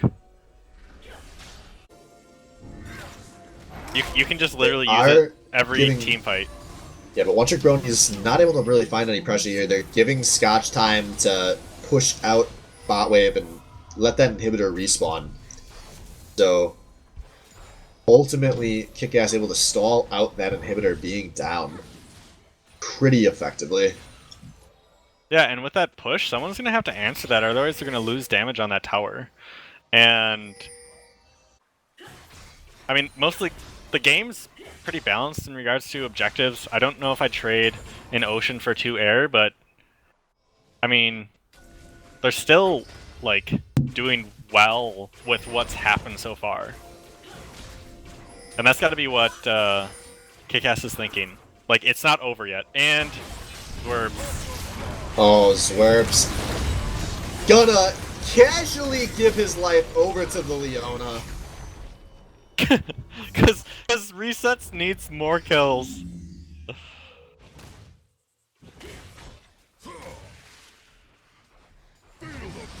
You can just literally use it every team fight. Yeah, but One Trick Brony's not able to really find any pressure here. They're giving Scotch time to push out bot wave and let that inhibitor respawn. So ultimately, KIKAS able to stall out that inhibitor being down pretty effectively. Yeah, and with that push, someone's going to have to answer that, otherwise they're going to lose damage on that tower. And I mean, mostly the game's pretty balanced in regards to objectives. I don't know if I'd trade an ocean for 2 air, but I mean, they're still like doing well with what's happened so far. And that's got to be what KIKAS is thinking. Like, it's not over yet. And Zwerb. Oh, Zwerp's gonna casually give his life over to the Leona. Because resets needs more kills.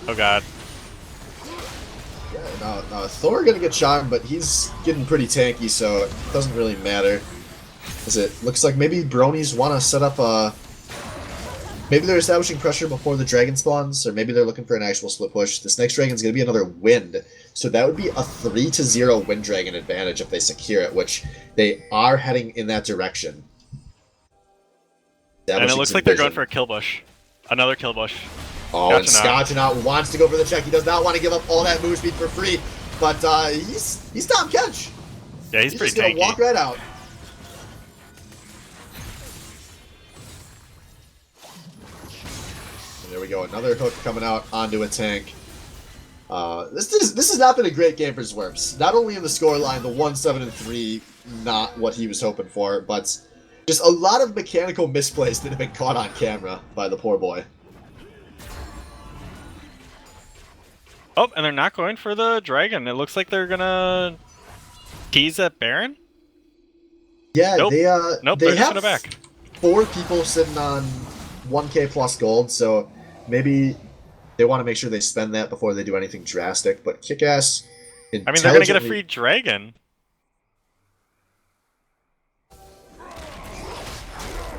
Oh god. Yeah, no, Thor gonna get shot, but he's getting pretty tanky, so it doesn't really matter. As it looks like maybe Bronies want to set up a... Maybe they're establishing pressure before the dragon spawns, or maybe they're looking for an actual split push. This next dragon's going to be another wind, so that would be a 3-0 wind dragon advantage if they secure it, which they are heading in that direction. And it looks like they're going for a kill bush. Another kill bush. Oh, and Scotchanaut wants to go for the check. He does not want to give up all that move speed for free, but he's Tom Kench. Yeah, he's pretty just going to walk right out. There we go, another hook coming out onto a tank. This has not been a great game for Zwerps. Not only in the scoreline, the 1-7-3, not what he was hoping for, but just a lot of mechanical misplays that have been caught on camera by the poor boy. Oh, and they're not going for the dragon. It looks like they're gonna tease at Baron. Yeah, nope. they they're just have gonna back. 4 people sitting on 1k plus gold, so maybe they want to make sure they spend that before they do anything drastic, but KIKAS... I mean, they're going to get a free dragon.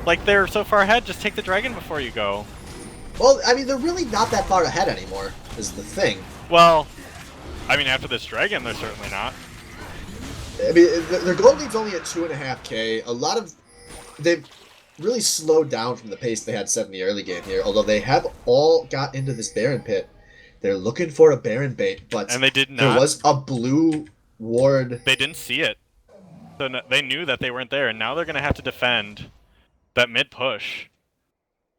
Like, they're so far ahead, just take the dragon before you go. Well, I mean, they're really not that far ahead anymore, is the thing. Well, I mean, after this dragon, they're certainly not. I mean, their gold lead's only at 2.5k. A lot of... They've really slowed down from the pace they had set in the early game here, although they have all got into this Baron pit. They're looking for a Baron bait, but and they did not. There was a blue ward. They didn't see it. So they knew that they weren't there, and now they're going to have to defend that mid push.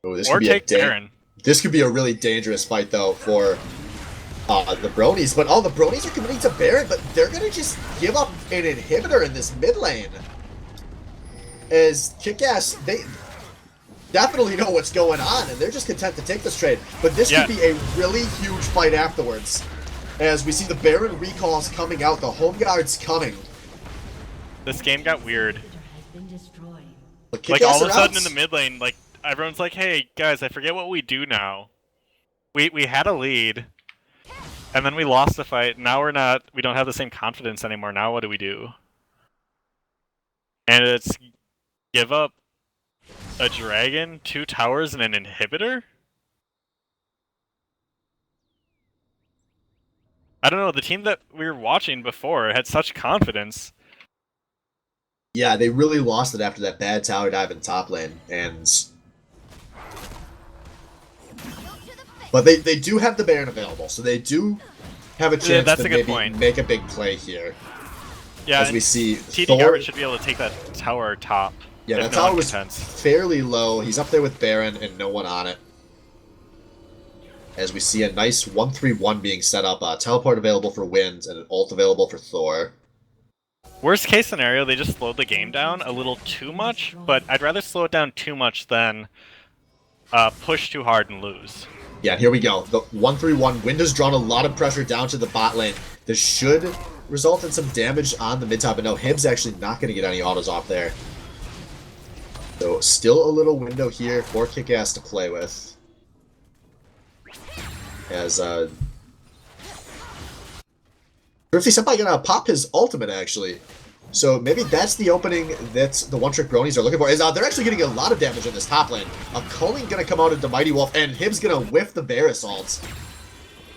Ooh, or take Baron. This could be a really dangerous fight, though, for the Bronies. But all the Bronies are committing to Baron, but they're going to just give up an inhibitor in this mid lane. As KIKAS, they definitely know what's going on, and they're just content to take this trade. But this could be a really huge fight afterwards. As we see the Baron recalls coming out, the home guard's coming. This game got weird. Like all of a sudden in the mid lane, like everyone's like, "Hey guys, I forget what we do now. We had a lead, and then we lost the fight. Now we don't have the same confidence anymore. Now what do we do?" And it's give up a dragon, 2 towers, and an inhibitor? I don't know, the team that we were watching before had such confidence. Yeah, they really lost it after that bad tower dive in top lane, but they do have the Baron available, so they do have a chance to maybe make a big play here. Yeah, as we see TD Garbage should be able to take that tower top. Yeah, that tower was fairly low. He's up there with Baron and no one on it. as we see a nice 1-3-1 being set up. Teleport available for Wind and an ult available for Thor. Worst case scenario, they just slowed the game down a little too much, but I'd rather slow it down too much than push too hard and lose. Yeah, here we go. The 1-3-1. Wind has drawn a lot of pressure down to the bot lane. This should result in some damage on the mid top, but no, Hib's actually not going to get any autos off there. So still a little window here for KIKAS to play with. As Thrifty Senpai gonna pop his ultimate actually. So maybe that's the opening that the one-trick bronies are looking for. Is they're actually getting a lot of damage in this top lane. Culling gonna come out into Mighty Wolf, and Hib's gonna whiff the Bear Assault.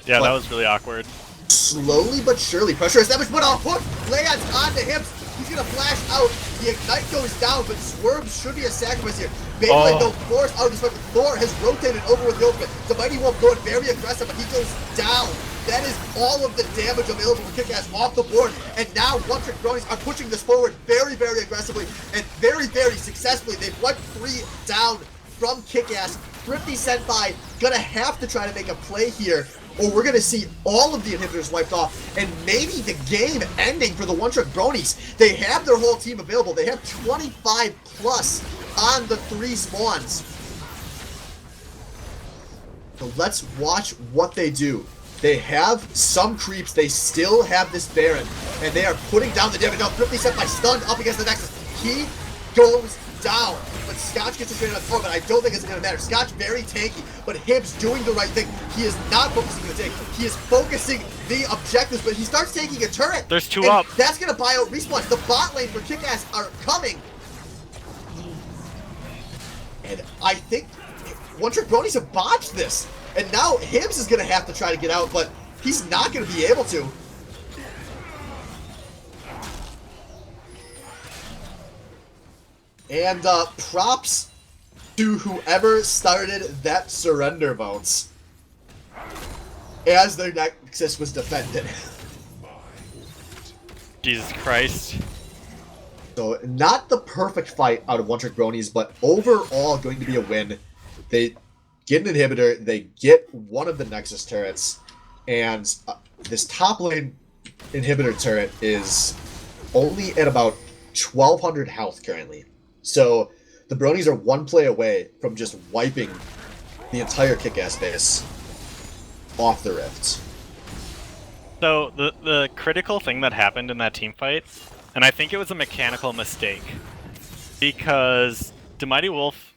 Yeah, that was really awkward. Slowly but surely, pressure established, but a hook lands onto Hibs. He's gonna flash out. The Ignite goes down, but Swerve should be a sacrifice here. Beyblade though forced out of this weapon. Thor has rotated over with the ultimate. The Mighty Wolf going very aggressive, but he goes down. That is all of the damage available for KIKAS off the board. And now one-trick bronies are pushing this forward very, very aggressively and very, very successfully. They've wiped 3 down from KIKAS. Thrifty Senpai gonna have to try to make a play here, or we're gonna see all of the inhibitors wiped off, and maybe the game ending for the one-trick bronies. They have their whole team available. They have 25 plus on the 3 spawns. So let's watch what they do. They have some creeps. They still have this Baron, and they are putting down the damage. Now, Thrifty Senpai stunned up against the Nexus. He goes down, but Scotch gets a straight on the floor, but I don't think it's going to matter. Scotch very tanky, but Hibs doing the right thing. He is not focusing the tank. He is focusing the objectives, but he starts taking a turret. There's 2 up. That's going to buy out respawns. The bot lane for KIKAS are coming. And I think one-trick bronies have botched this. And now Hibs is going to have to try to get out, but he's not going to be able to. And props to whoever started that surrender bounce as their Nexus was defended. Jesus Christ. So not the perfect fight out of one-trick bronies, but overall going to be a win. They get an inhibitor, they get one of the Nexus turrets, and this top lane inhibitor turret is only at about 1200 health currently. So the bronies are 1 play away from just wiping the entire KIKAS base off the rift. So the critical thing that happened in that team fight, and I think it was a mechanical mistake, because the Mighty Wolf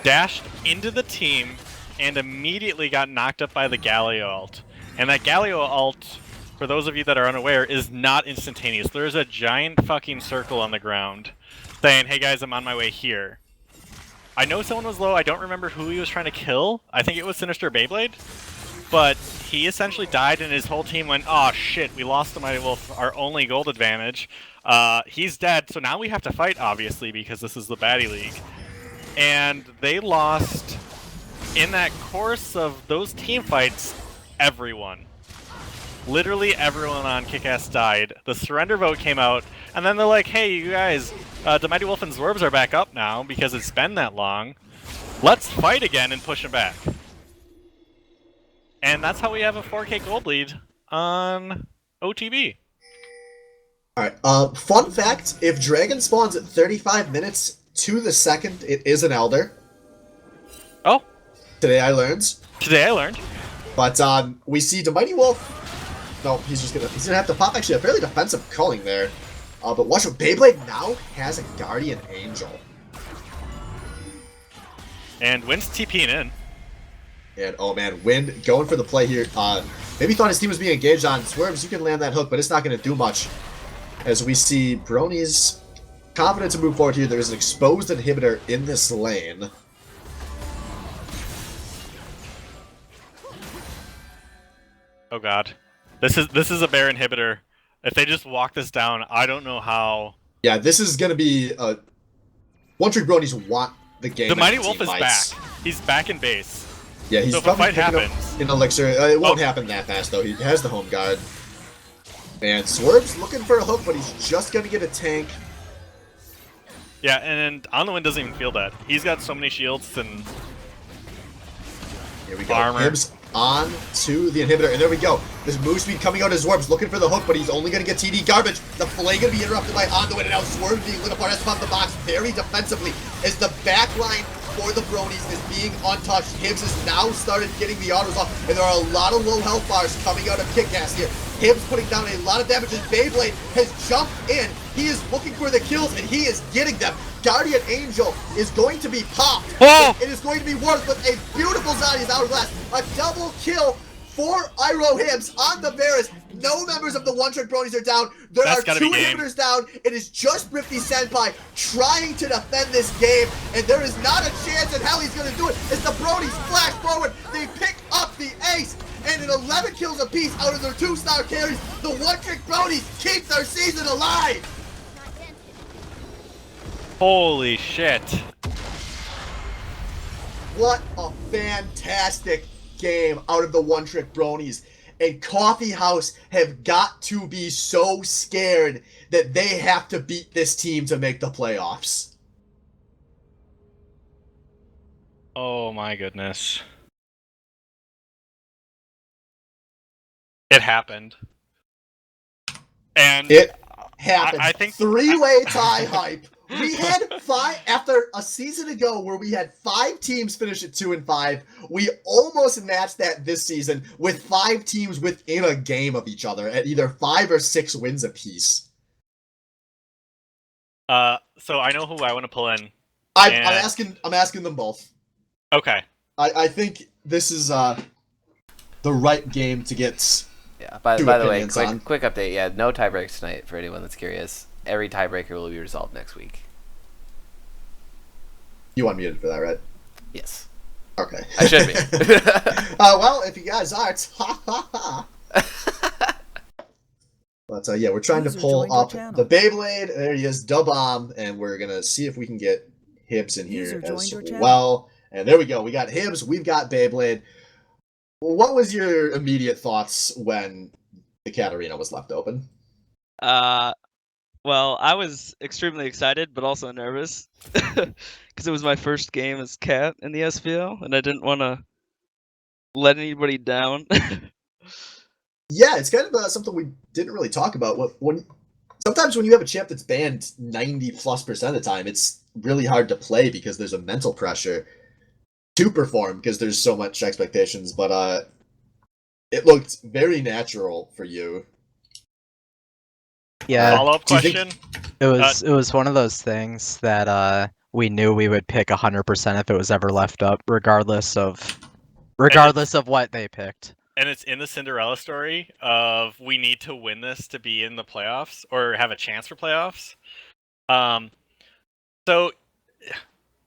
dashed into the team and immediately got knocked up by the Galio ult. And that Galio ult, for those of you that are unaware, is not instantaneous. There's a giant fucking circle on the ground saying, hey guys, I'm on my way here. I know someone was low, I don't remember who he was trying to kill. I think it was Sinister Beyblade. But he essentially died and his whole team went, oh shit, we lost the Mighty Wolf, our only gold advantage. He's dead, so now we have to fight, obviously, because this is the Baddie League. And they lost, in that course of those team fights, everyone. Literally everyone on KIKAS died. The surrender vote came out, and then they're like, hey, you guys, the Mighty Wolf and Zwerves are back up now because it's been that long. Let's fight again and push them back. And that's how we have a 4K gold lead on OTB. Alright, fun fact, if Dragon spawns at 35 minutes to the second, it is an Elder. Oh. Today I learned. But we see the Mighty Wolf. No, he's gonna have to pop actually a fairly defensive culling there. But watch out, Beyblade now has a Guardian Angel. And Wind's TPing in. And oh man, Wind going for the play here. Maybe thought his team was being engaged on Swerves. You can land that hook, but it's not gonna do much. As we see bronies confident to move forward here. There's an exposed inhibitor in this lane. Oh god. This is a bear inhibitor. If they just walk this down, I don't know how. Yeah, this is gonna be one-trick bronies want the game. The Mighty Wolf is back. He's back in base. Yeah, he's so if probably a fight picking happens, up an elixir. It won't happen that fast though. He has the home guard. And Swerve's looking for a hook, but he's just gonna get a tank. Yeah, and On the Wind doesn't even feel that. He's got so many shields and here we go. armor. Hibs on to the inhibitor, and there we go. This move speed coming out as Zorb's looking for the hook, but he's only going to get TD garbage. The play going to be interrupted by On the Win, and now Swerve being lit apart has popped the box very defensively as the back line for the Bronies is being untouched. Hibbs has now started getting the autos off, and there are a lot of low health bars coming out of KIKAS here. Hibbs putting down a lot of damage as Beyblade has jumped in. He is looking for the kills, and he is getting them. Guardian Angel is going to be popped. Oh! It is going to be worth with a beautiful Zadia's Hourglass. A double kill for Iroh Hibbs on the Varus. No members of the One Trick Bronies are down. There are 2 inhibitors down. It is just Rifty Senpai trying to defend this game, and there is not a chance in hell he's going to do it as the Bronies flash forward. They pick up the ace, and in 11 kills apiece out of their 2-star carries, the One Trick Bronies keep their season alive. Holy shit. What a fantastic game out of the One Trick Bronies. And Coffee House have got to be so scared that they have to beat this team to make the playoffs. Oh my goodness. It happened. And it happened. I think 3-way tie hype. We had 5 after a season ago where we had 5 teams finish at 2-5. We almost matched that this season with 5 teams within a game of each other at either 5 or 6 wins apiece. So I know who I want to pull in. I'm asking them both. Okay. I think this is the right game to get. Yeah. By the way, quick update. Yeah, no tiebreaks tonight for anyone that's curious. Every tiebreaker will be resolved next week. You unmuted for that, right? Yes. Okay. I should be. Well, if you guys aren't, But yeah, we're trying to pull up the Beyblade. There he is, Da-Bomb, and we're gonna see if we can get Hibbs in here as well. And there we go. We got Hibbs. We've got Beyblade. What was your immediate thoughts when the Katarina was left open? Well, I was extremely excited, but also nervous because it was my first game as Cat in the SBL, and I didn't want to let anybody down. Yeah, it's kind of something we didn't really talk about. Sometimes when you have a champ that's banned 90+% of the time, it's really hard to play because there's a mental pressure to perform because there's so much expectations. But it looked very natural for you. Yeah. Follow-up question? It was one of those things that we knew we would pick 100% if it was ever left up, regardless of what they picked. And it's in the Cinderella story of we need to win this to be in the playoffs or have a chance for playoffs. So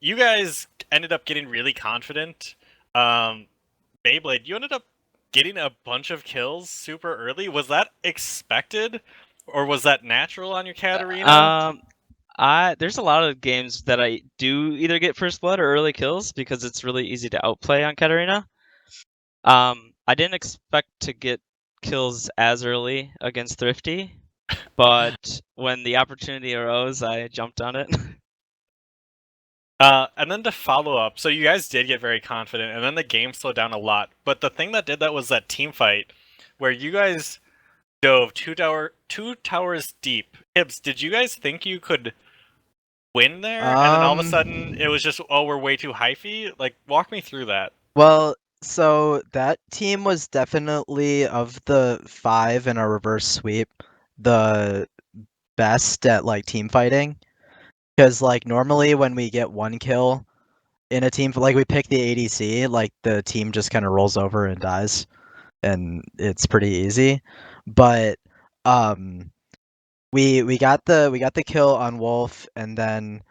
you guys ended up getting really confident. Beyblade, you ended up getting a bunch of kills super early. Was that expected? Or was that natural on your Katarina? There's a lot of games that I do either get first blood or early kills because it's really easy to outplay on Katarina. I didn't expect to get kills as early against Thrifty, but when the opportunity arose, I jumped on it. And then to follow up, so you guys did get very confident, and then the game slowed down a lot. But the thing that did that was that team fight, where you guys dove two towers deep. Hibbs, did you guys think you could win there? And then all of a sudden, it was just, oh, we're way too hyphy? Like, walk me through that. Well, so that team was definitely, of the 5 in a reverse sweep, the best at, like, team fighting. Because, like, normally when we get 1 kill in a team, like, we pick the ADC, like, the team just kind of rolls over and dies. And it's pretty easy. But we got the kill on Wolf, and then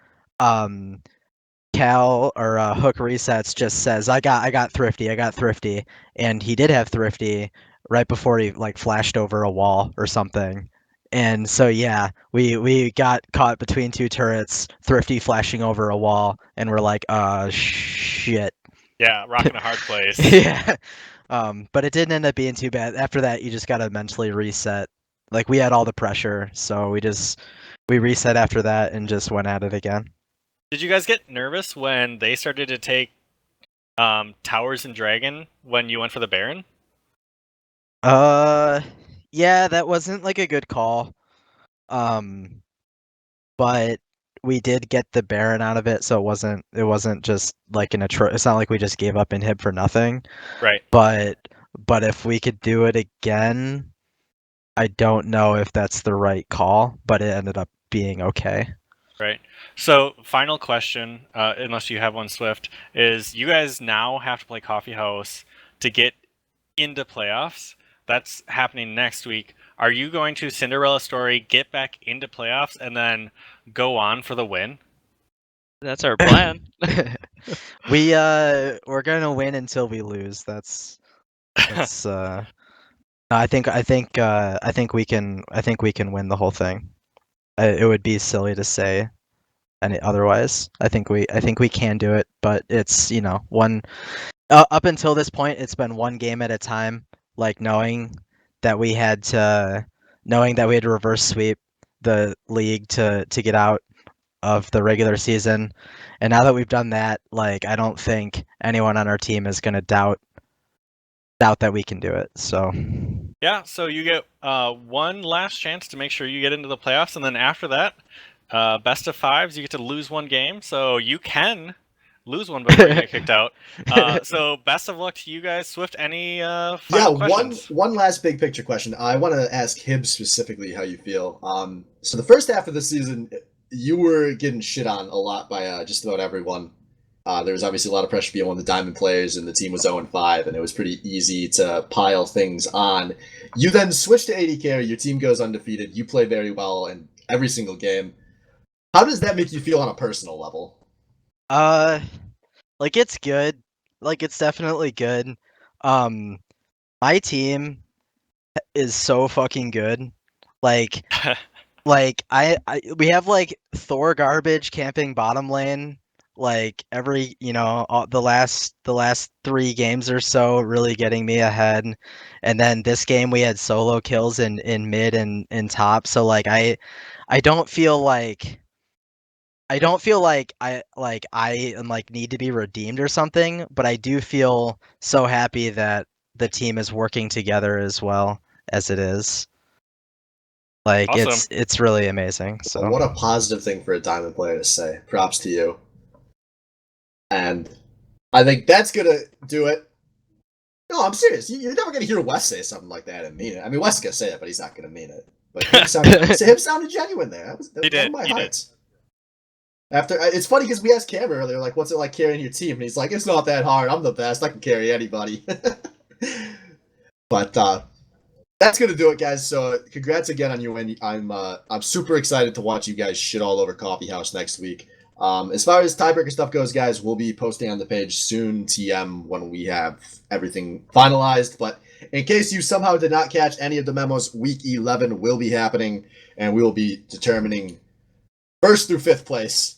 Cal or Hook Resets just says, I got Thrifty, and he did have Thrifty right before he like flashed over a wall or something. And so yeah, we got caught between 2 turrets, Thrifty flashing over a wall, and we're like, shit. Yeah, rocking a hard place. Yeah. But it didn't end up being too bad. After that, you just gotta mentally reset. Like, we had all the pressure, so we reset after that and just went at it again. Did you guys get nervous when they started to take Towers and Dragon when you went for the Baron? Yeah, that wasn't like a good call. But we did get the Baron out of it, so it wasn't just like it's not like we just gave up inhib for nothing. Right. But if we could do it again, I don't know if that's the right call, but it ended up being okay. Right. So, final question, unless you have one, Swift, is you guys now have to play Coffee House to get into playoffs. That's happening next week. Are you going to Cinderella Story, get back into playoffs, and then go on for the win? That's our plan. We're gonna win until we lose. That's I think we can win the whole thing. It would be silly to say any otherwise. I think we can do it, but it's one up until this point it's been one game at a time. Like knowing that we had to reverse sweep the league to get out of the regular season, and now that we've done that, like I don't think anyone on our team is gonna doubt that we can do it. So yeah, so you get one last chance to make sure you get into the playoffs, and then after that, best of fives, you get to lose one game, so you can lose one before you get kicked out. So best of luck to you guys. Swift, any final questions? One last big picture question. I want to ask Hib specifically how you feel. So the first half of the season, you were getting shit on a lot by just about everyone. There was obviously a lot of pressure being one of the Diamond players, and the team was 0-5, and it was pretty easy to pile things on. You then switch to AD carry, your team goes undefeated, you play very well in every single game. How does that make you feel on a personal level? Like it's good. Like it's definitely good. My team is so fucking good. Like we have like Thor garbage camping bottom lane like every the last 3 games or so, really getting me ahead, and then this game we had solo kills in mid and in top. So like I don't feel like I am like need to be redeemed or something, but I do feel so happy that the team is working together as well as it is. Like Awesome. it's really amazing. So Well, what a positive thing for a Diamond player to say. Props to you. And I think that's gonna do it. No, I'm serious. You're never gonna hear Wes say something like that and mean it. I mean, Wes is gonna say it, but he's not gonna mean it. But him sounded genuine there. That was one of my hearts. After it's funny because we asked Cam earlier, like, what's it like carrying your team? And he's like, it's not that hard. I'm the best. I can carry anybody. But that's gonna do it, guys. So congrats again on your win. I'm super excited to watch you guys shit all over Coffee House next week. As far as tiebreaker stuff goes, guys, we'll be posting on the page soon, TM, when we have everything finalized. But in case you somehow did not catch any of the memos, Week 11 will be happening, and we will be determining 1st through 5th place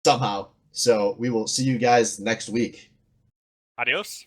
somehow. So we will see you guys next week. Adios.